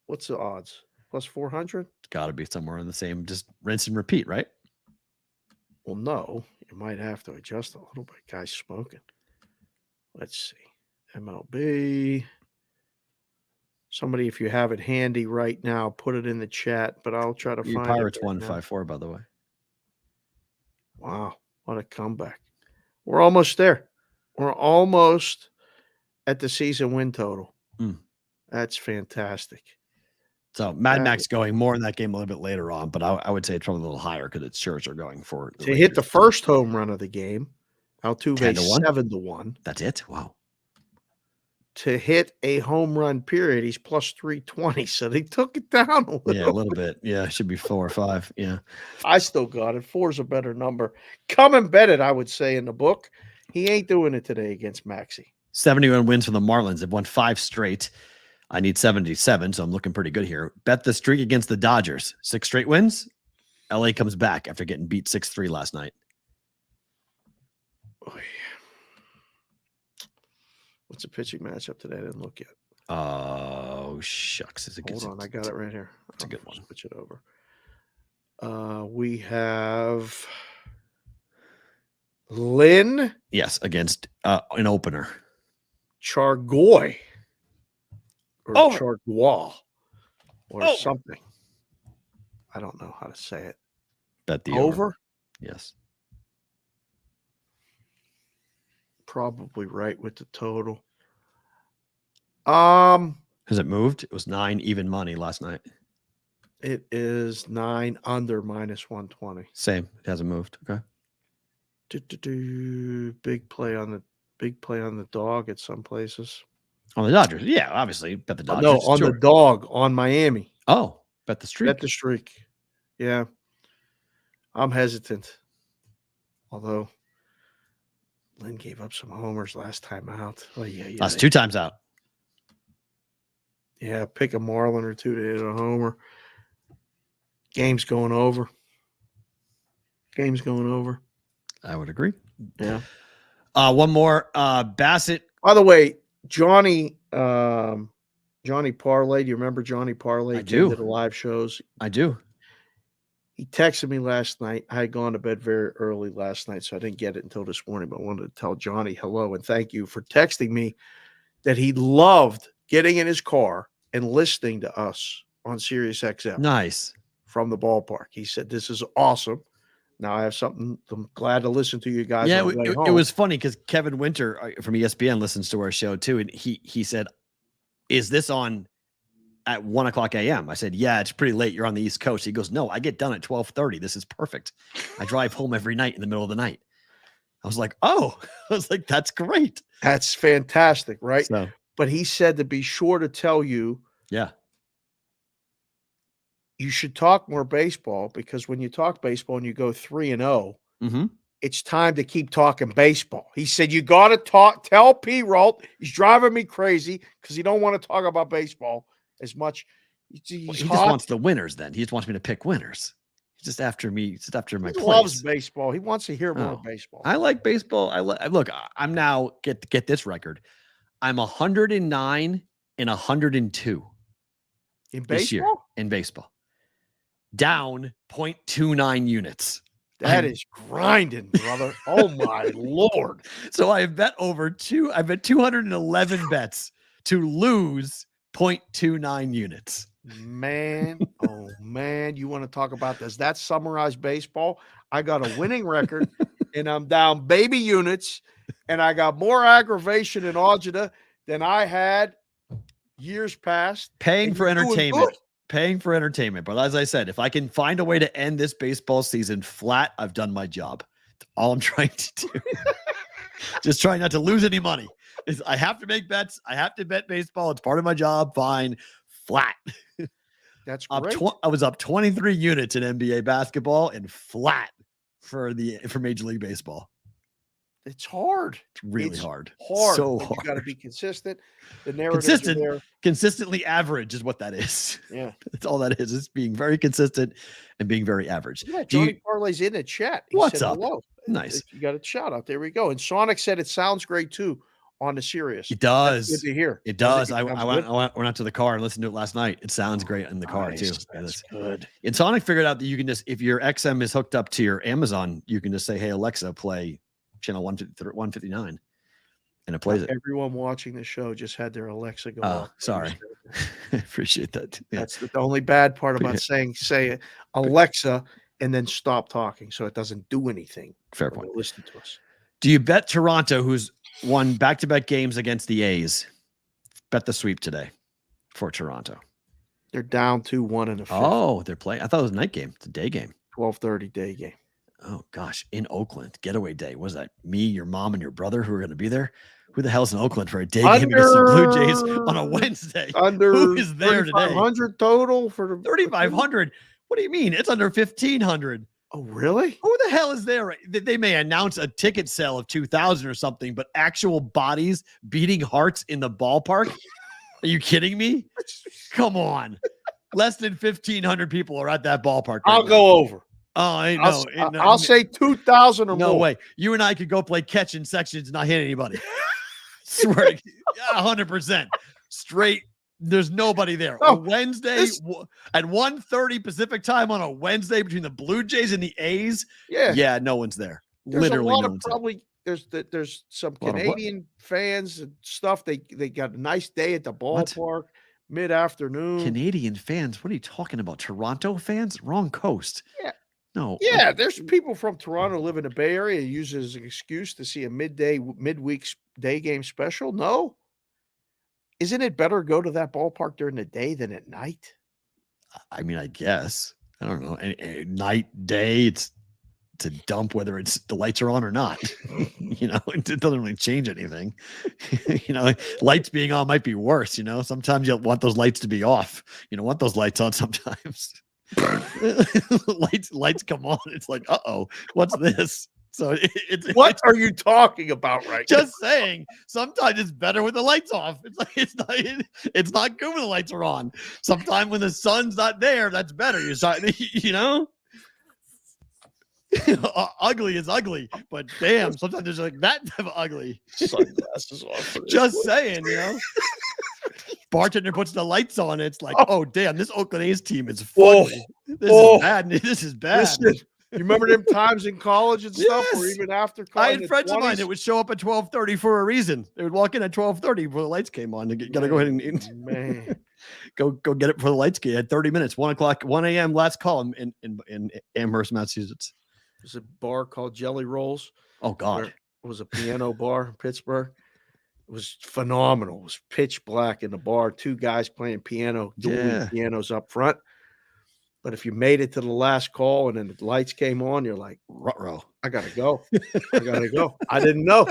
What's the odds? Plus 400? It's got to be somewhere in the same, just rinse and repeat, right? Well, no. You might have to adjust a little bit. Guy's smoking. Let's see. MLB. Somebody, if you have it handy right now, put it in the chat, but I'll try to find it. Pirates 154, by the way. Wow. What a comeback. We're almost there. We're almost at the season win total. That's fantastic. So Mad Max going more in that game a little bit later on, but I would say it's probably a little higher because it's Scherzer going for to hit the first home run of the game. Altuve 7-1. That's it. Wow. To hit a home run period, he's plus 320. So they took it down a little. Yeah, a little bit. Yeah, it should be 4 or 5. Yeah. I still got it. 4 is a better number. Come and bet it, I would say in the book. He ain't doing it today against Maxey. 71 wins for the Marlins. They've won 5 straight. I need 77, so I'm looking pretty good here. Bet the streak against the Dodgers. 6 straight wins. LA comes back after getting beat 6-3 last night. Oh, yeah. What's the pitching matchup today? I didn't look yet. Oh, shucks. Hold on. I got it right here. It's a good one. Switch it over. We have Lynn. Yes, against an opener. Chargoy. Or Chargois. Or something. I don't know how to say it. Bet the over. Yes. probably right with the total. Has it moved? It was 9 even money last night. It is 9 under -120. Same. It hasn't moved. Okay. Big play on the dog at some places. On the Dodgers. Yeah, obviously. Bet the Dodgers. No, on the dog on Miami. Oh, bet the streak. Bet the streak. Yeah. I'm hesitant. Although Lynn gave up some homers last time out. Oh, yeah. That's 2 times out. Yeah, pick a Marlin or 2 to hit a homer. Game's going over. I would agree. Yeah. One more. Bassett. By the way, Johnny Parlay. Do you remember Johnny Parlay? I do. Did the live shows. I do. He texted me last night. I had gone to bed very early last night, so I didn't get it until this morning. But I wanted to tell Johnny hello and thank you for texting me that he loved getting in his car and listening to us on Sirius XM. Nice. From the ballpark. He said, "This is awesome. Now I have something. I'm glad to listen to you guys." Yeah, it was funny because Kevin Winter from ESPN listens to our show too, and he said, "Is this on at 1:00 a.m.?" I said, "Yeah, it's pretty late. You're on the East Coast." He goes, "No, I get done at 12:30. This is perfect. I drive home every night in the middle of the night." I was like, "Oh," I was like, "That's great. That's fantastic, right?" So, but he said to be sure to tell you, yeah, you should talk more baseball because when you talk baseball and you go 3-0, it's time to keep talking baseball. He said, "You got to tell Perrault he's driving me crazy because he don't want to talk about baseball as much." He just wants the winners. Then he just wants me to pick winners. He's just after me. Just after my He place. loves baseball. He wants to hear more baseball. I like baseball. Look. I'm now get this record. I'm 109 and 102 in this year baseball. In baseball. Down 0.29 units. That is grinding, brother. Oh my Lord. So I bet I bet 211 bets to lose 0.29 units. Man, oh man, you want to talk about this? That's summarized baseball. I got a winning record and I'm down baby units and I got more aggravation in Ojeda than I had years past. Paying for entertainment. But as I said, if I can find a way to end this baseball season flat, I've done my job. That's all I'm trying to do. Just trying not to lose any money. I have to make bets. I have to bet baseball. It's part of my job. Fine. Flat. That's great. I was up 23 units in NBA basketball and flat for Major League Baseball. It's hard. It's really hard. Hard. So hard. hard. You got to be consistent. The narratives are there. Consistently average is what that is. Yeah. That's all that is. It's being very consistent and being very average. Yeah, Johnny Parlay's in the chat. He What's said up? Hello. Nice. You got a shout out. There we go. And Sonic said it sounds great too on the Sirius. It does. That's good to hear. It does. I went out to the car and listened to it last night. It sounds great in the car too. That's good. And Sonic figured out that you can just, if your XM is hooked up to your Amazon, you can just say, "Hey, Alexa, play channel 159," and it plays it. Everyone watching the show just had their Alexa go Oh, off. sorry. Appreciate that. Yeah. That's the only bad part about say Alexa and then stop talking so it doesn't do anything. Fair point. Listen to us. Do you bet Toronto, who's won back-to-back games against the A's? Bet the sweep today for Toronto. They're down 2-1 in the fifth. Oh, they're playing. I thought it was a night game. It's a day game. 12:30 day game. Oh gosh, in Oakland, getaway day. Was that me, your mom, and your brother who were going to be there? Who the hell's in Oakland for a day game against the Blue Jays on a Wednesday? Who is there today? 3,500 total for the 3,500. What do you mean? It's under 1,500. Oh, really? Who the hell is there? They may announce a ticket sale of 2,000 or something, but actual bodies beating hearts in the ballpark? Are you kidding me? Come on. Less than 1,500 people are at that ballpark. I'll go over. Oh, I'll say 2,000 or more. No way. You and I could go play catch in sections and not hit anybody. Swear to 100%. Straight. There's nobody there. No, a Wednesday at 1:30 Pacific time on a Wednesday between the Blue Jays and the A's. Yeah, no one's there. There's Literally a lot no of one's probably there's some Canadian fans and stuff. They got a nice day at the ballpark mid-afternoon. Canadian fans? What are you talking about? Toronto fans? Wrong coast. Yeah. No. Yeah, there's people from Toronto live in the Bay Area use it as an excuse to see a midweek day game special. No. Isn't it better to go to that ballpark during the day than at night? I mean, I guess. I don't know. Night, day, it's a dump whether it's the lights are on or not. It doesn't really change anything. Lights being on might be worse. Sometimes you'll want those lights to be off. You don't want those lights on sometimes. lights come on. It's like, what's this? So what are you talking about right now? Just saying, sometimes it's better with the lights off. It's like it's not good when the lights are on. Sometimes when the sun's not there, that's better. Ugly is ugly, but damn, sometimes there's like that type of ugly. Sunglasses off. Just saying, Bartender puts the lights on. It's like, oh damn, this Oakland A's team is funny. This is bad. This is bad. Listen, you remember them times in college and stuff, or even after college? I had friends of mine that would show up at 12:30 for a reason. They would walk in at 12:30 before the lights came on. They gotta go ahead and go get it before the lights came. At 30 minutes, 1 a.m. last call in Amherst, Massachusetts. There's a bar called Jelly Rolls. Oh God, it was a piano bar in Pittsburgh. It was phenomenal. It was pitch black in the bar. 2 guys playing piano, dueling pianos up front. But if you made it to the last call and then the lights came on, you're like, ruh-roh, I gotta go. I gotta go. I didn't know.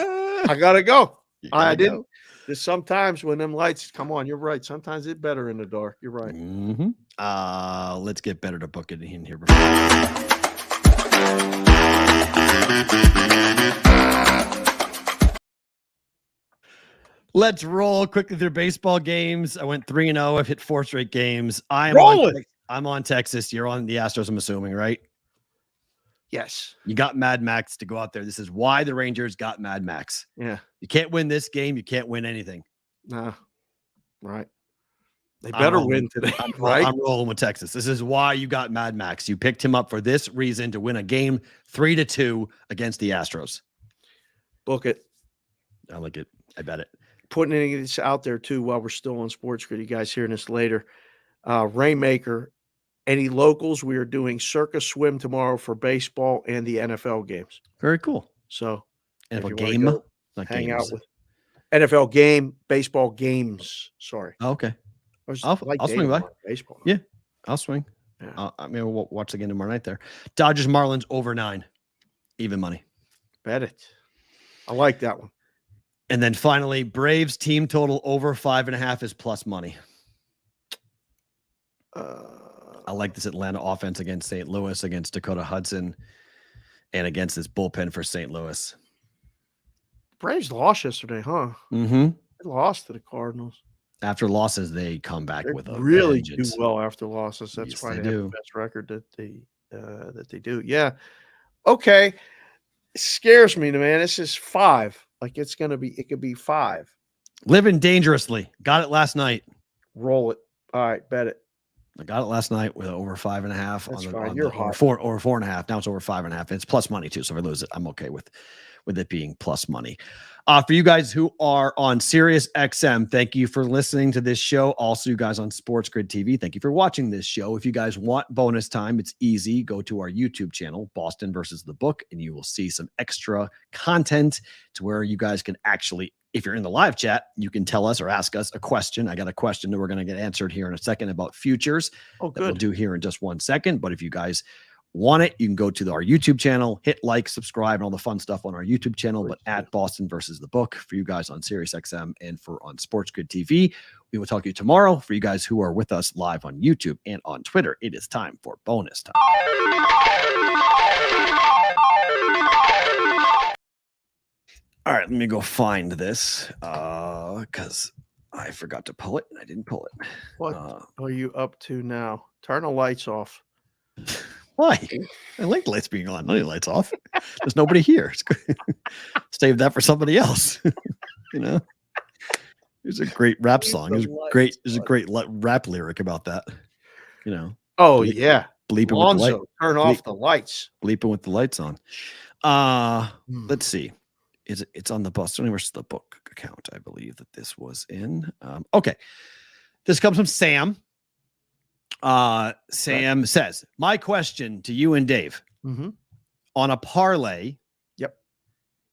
I gotta go. I didn't. There's sometimes when them lights come on, you're right. Sometimes it's better in the dark. You're right. Mm-hmm. Let's get better to book it in here. Let's roll quickly through baseball games. I went 3-0. I've hit 4 straight games. I'm on Texas. You're on the Astros, I'm assuming, right? Yes. You got Mad Max to go out there. This is why the Rangers got Mad Max. Yeah. You can't win this game. You can't win anything. No. Right. They better win today. Right? I'm rolling with Texas. This is why you got Mad Max. You picked him up for this reason, to win a game 3-2 against the Astros. Book it. I like it. I bet it. Putting this out there too while we're still on Sports Grid. You guys hearing this later. Rainmaker, any locals? We are doing Circus Swim tomorrow for baseball and the NFL games. Very cool. So NFL game, not hang games. out with NFL game, baseball games. Sorry. Oh, okay. I'll swing by. Baseball. Yeah, I'll swing. Yeah. We'll watch again tomorrow night there. Dodgers Marlins over 9, even money. Bet it. I like that one. And then finally, Braves team total over 5.5 is plus money. I like this Atlanta offense against St. Louis, against Dakota Hudson, and against this bullpen for St. Louis. Braves lost yesterday, huh? Mm-hmm. They lost to the Cardinals. After losses, they come back with a really vengeance. Do well after losses. That's Yes, why they they have do. the best record that they do. Yeah. Okay. It scares me, man. This is 5. Like it could be 5. Living dangerously. Got it last night. Roll it. All right, bet it. I got it last night with over 5.5. That's on fine. You're hot. 4 or 4.5. Now it's over 5.5. It's plus money too. So if I lose it, I'm okay with it being plus money. For you guys who are on Sirius XM, thank you for listening to this show. Also, you guys on Sports Grid TV, thank you for watching this show. If you guys want bonus time, it's easy. Go to our YouTube channel, Boston versus the Book, and you will see some extra content to where you guys can actually, if you're in the live chat, you can tell us or ask us a question. I got a question that we're going to get answered here in a second about futures. Oh, good. That we'll do here in just 1 second. But if you guys want it, you can go to our YouTube channel, hit like, subscribe, and all the fun stuff on our YouTube channel, but at Boston versus the Book for you guys on Sirius XM and for on Sports Grid TV. We will talk to you tomorrow. For you guys who are with us live on YouTube and on Twitter, it is time for bonus time. All right, let me go find this because I forgot to pull it and I didn't pull it. What are you up to now? Turn the lights off. Why? I like the lights being on. No lights off. There's nobody here. Save that for somebody else. There's a great rap song. There's a great rap lyric about that. Oh yeah. Bleeping Lonzo, with the light. turn off the lights. Bleeping with the lights on. Let's see. It's on the Bostonian versus the Book account. I believe that this was in. Okay. This comes from Sam. Sam says, my question to you and Dave, Mm-hmm. On a parlay, Yep.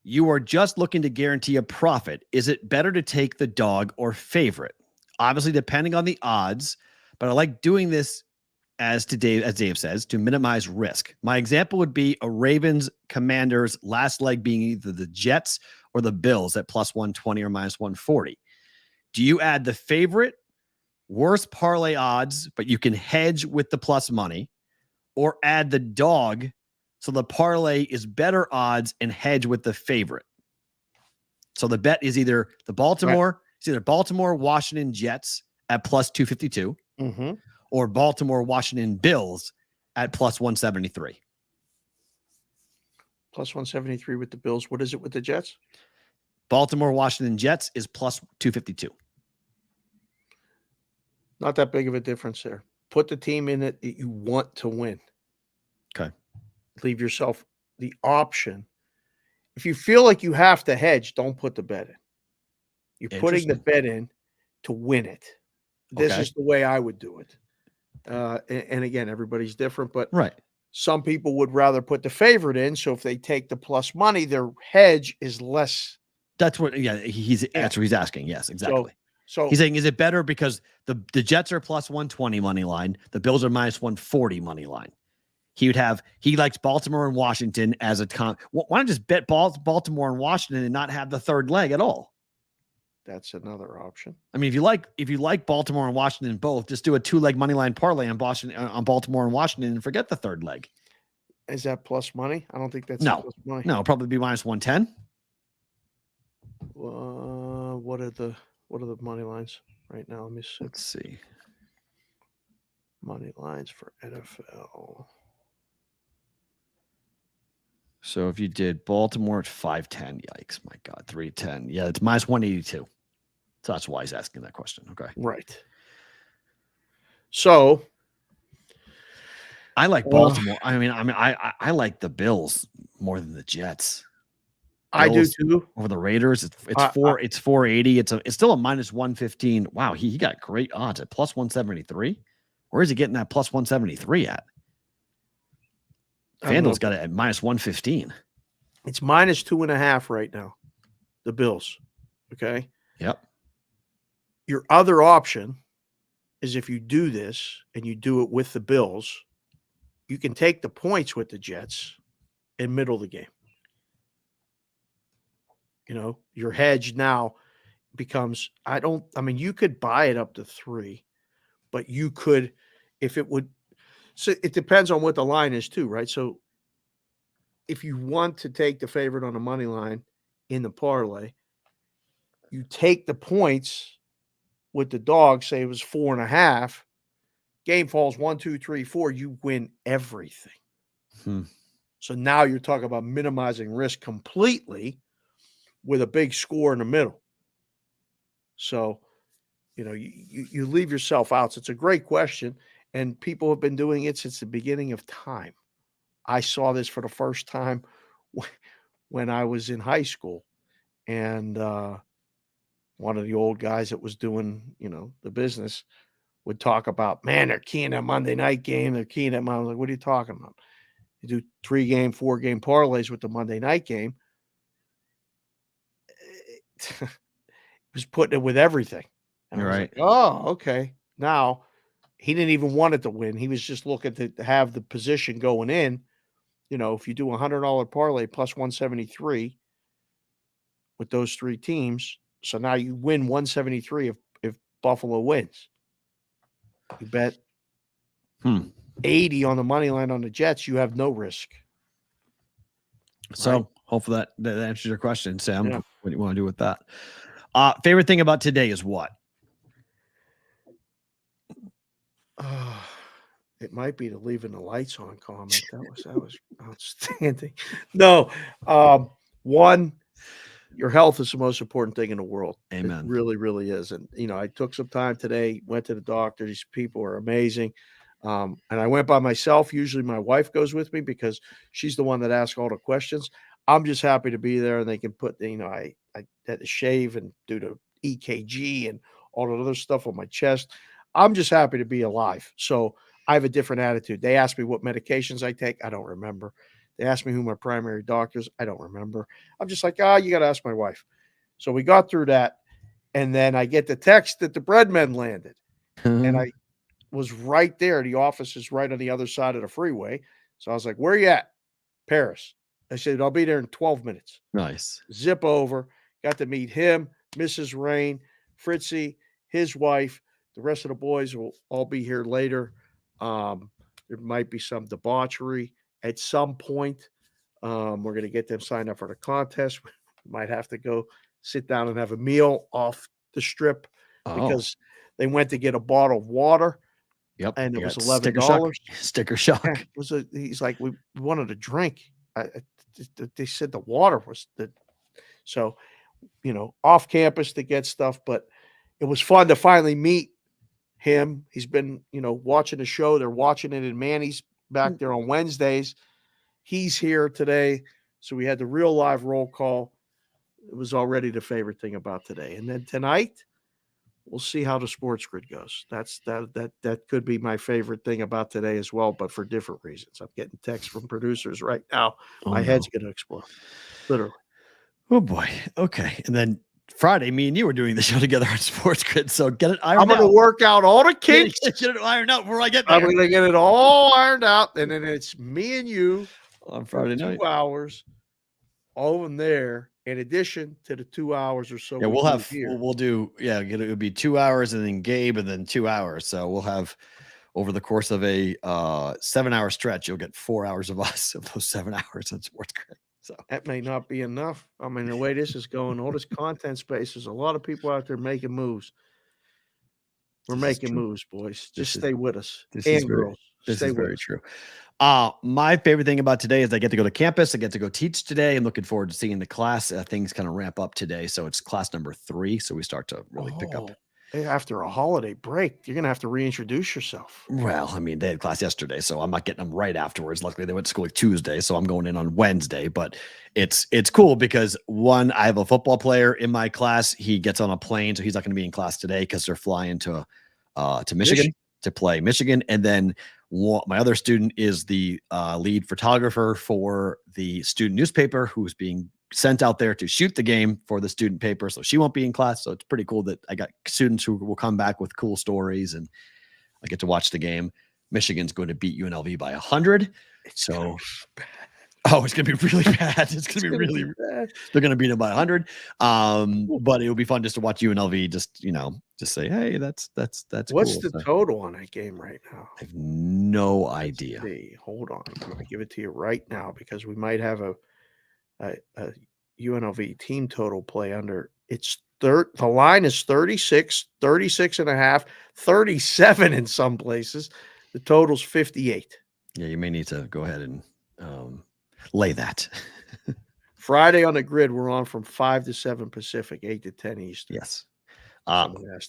you are just looking to guarantee a profit. Is it better to take the dog or favorite? Obviously, depending on the odds, but I like doing this as Dave says, to minimize risk. My example would be a Ravens Commanders last leg being either the Jets or the Bills at plus 120 or minus 140. Do you add the favorite, worst parlay odds, but you can hedge with the plus money, or add the dog so the parlay is better odds and hedge with the favorite? So the bet is either it's either Baltimore, Washington Jets at plus 252, Mm-hmm. or Baltimore, Washington Bills at plus 173. Plus 173 with the Bills. What is it with the Jets? Baltimore, Washington Jets is plus 252. Not that big of a difference there. Put the team in it that you want to win. Okay. Leave yourself the option. If you feel like you have to hedge, don't put the bet in. You're putting the bet in to win it. This is the way I would do it. And again, everybody's different, but right. Some people would rather put the favorite in. So if they take the plus money, their hedge is less. That's what, that's what he's asking. Yes, exactly. So he's saying, is it better because the Jets are plus 120 money line, the Bills are minus 140 money line? He likes Baltimore and Washington as a why not just bet Baltimore and Washington and not have the third leg at all? That's another option. I mean, if you like Baltimore and Washington both, just do a 2-leg money line parlay on Baltimore and Washington and forget the third leg. Is that plus money? I don't think that's plus money. No, probably be minus 110. What are the money lines right now? Let me see. Let's see. Money lines for NFL. So if you did Baltimore at 510, yikes, my God, 310. Yeah, it's minus 182. So that's why he's asking that question. Okay. Right. So I like Baltimore. I like the Bills more than the Jets. I do too. Over the Raiders. It's 480. It's still a minus 115. Wow, he got great odds at plus 173. Where is he getting that plus 173 at? FanDuel's got it at minus 115. It's minus 2.5 right now. The Bills. Okay. Yep. Your other option is if you do this and you do it with the Bills, you can take the points with the Jets in middle of the game. Your hedge now becomes, you could buy it up to 3, but you could, if it would, so it depends on what the line is too, right? So if you want to take the favorite on the money line in the parlay, you take the points with the dog, say it was 4.5, game falls 1, 2, 3, 4, you win everything. So now you're talking about minimizing risk completely with a big score in the middle. So, you leave yourself out. So it's a great question. And people have been doing it since the beginning of time. I saw this for the first time when I was in high school. And one of the old guys that was doing, the business would talk about, man, they're keying that Monday night game. They're keying that. I was like, what are you talking about? You do 3-game, 4-game parlays with the Monday night game. It was putting it with everything. And You're right. Like, oh, okay. Now, he didn't even want it to win. He was just looking to have the position going in. If you do a $100 parlay plus 173 with those 3 teams, so now you win 173 if Buffalo wins. You bet 80 on the money line on the Jets, you have no risk. So hopefully that answers your question, Sam. Yeah. What do you want to do with that? Favorite thing about today is what? It might be the leaving the lights on comment. That was outstanding. No, one, your health is the most important thing in the world. Amen. It really, really is. And I took some time today, went to the doctor. These people are amazing. And I went by myself. Usually my wife goes with me because she's the one that asks all the questions. I'm just happy to be there, and they can put, I had to shave and do the EKG and all the other stuff on my chest. I'm just happy to be alive. So I have a different attitude. They ask me what medications I take. I don't remember. They ask me who my primary doctors. I don't remember. I'm just like, you got to ask my wife. So we got through that. And then I get the text that the breadmen landed. And I was right there. The office is right on the other side of the freeway. So I was like, where are you at? Paris. I said, I'll be there in 12 minutes. Nice. Zip over. Got to meet him, Mrs. Rain, Fritzy, his wife. The rest of the boys will all be here later. There might be some debauchery at some point. We're going to get them signed up for the contest. We might have to go sit down and have a meal off the strip because they went to get a bottle of water. Yep. And it was $11. Sticker shock. Yeah, he's like, we wanted a drink. They said the water was so, off campus to get stuff, but it was fun to finally meet him. He's been, watching the show. They're watching it in Manny's back there on Wednesdays. He's here today. So we had the real live roll call. It was already the favorite thing about today. And then tonight, we'll see how the sports grid goes. That could be my favorite thing about today as well, but for different reasons. I'm getting texts from producers right now. My head's going to explode, literally. Oh boy. Okay. And then Friday, me and you were doing the show together on Sports Grid. So get it ironed out. I'm going to work out all the kinks. Get it ironed out before I get there. I'm going to get it all ironed out, and then it's me and you on Friday night. 2 hours over there. In addition to the 2 hours or so, we'll do it'll be 2 hours and then Gabe and then 2 hours. So we'll have over the course of a 7-hour stretch, you'll get 4 hours of us of those 7 hours on Sports Grid. So that may not be enough. I mean, the way this is going, all this content space, there's a lot of people out there making moves. We're making moves, boys. Just stay with us. This is very true. My favorite thing about today is I get to go to campus. I get to go teach today. I'm looking forward to seeing the class. Things kind of ramp up today. So it's class number 3. So we start to really pick up. After a holiday break, you're going to have to reintroduce yourself. Well, I mean, they had class yesterday, so I'm not getting them right afterwards. Luckily, they went to school like Tuesday, so I'm going in on Wednesday. But it's cool because, one, I have a football player in my class. He gets on a plane, so he's not going to be in class today because they're flying to Michigan to play Michigan. And then my other student is the lead photographer for the student newspaper who's being sent out there to shoot the game for the student paper. So she won't be in class. So it's pretty cool that I got students who will come back with cool stories and I get to watch the game. Michigan's going to beat UNLV by 100. It's going to be really bad. It's going to be really bad. They're going to beat them by 100. But it will be fun just to watch UNLV just say, hey, that's What's cool. the total on that game right now? I have no idea. Hold on. I'm going to give it to you right now because we might have a UNLV team total play under. The line is 36 and a half, 37 in some places. The total's 58. Yeah, you may need to go ahead and lay that. Friday on the grid, we're on from 5 to 7 Pacific, 8 to 10 Eastern. Yes.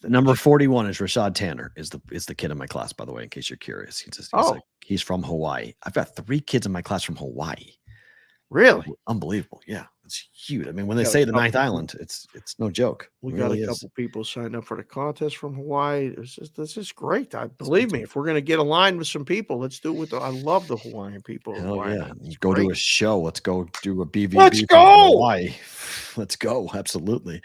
Number 41 is Rashad Tanner, is the kid in my class, by the way, in case you're curious. He's from Hawaii. I've got 3 kids in my class from Hawaii. Really? Unbelievable. Yeah. It's huge. I mean, when they say the 9th island, it's no joke. We got a couple people signed up for the contest from Hawaii. This is great. Believe me, if we're going to get aligned with some people, let's do it with I love the Hawaiian people. Hell yeah. Go to a show. Let's go do a BVB. Let's go. Hawaii. Let's go. Absolutely.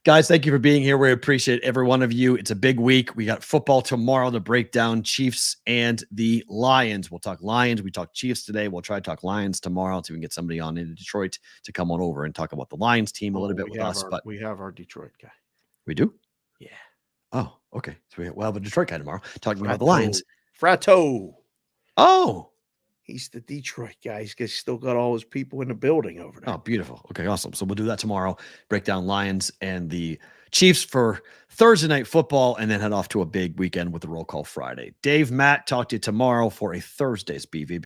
Guys, thank you for being here. We appreciate every one of you. It's a big week. We got football tomorrow to break down Chiefs and the Lions. We'll talk Lions. We talk Chiefs today. We'll try to talk Lions tomorrow so we can get somebody on in Detroit to come on over and talk about the Lions team a little bit with us. But we have our Detroit guy. We do? Yeah. Oh, okay. So we'll have a Detroit guy tomorrow talking about the Lions. Fratto. Oh. He's the Detroit guy. He's still got all his people in the building over there. Oh, beautiful. Okay, awesome. So we'll do that tomorrow. Break down Lions and the Chiefs for Thursday night football, and then head off to a big weekend with the Roll Call Friday. Dave, Matt, talk to you tomorrow for a Thursday's BVB.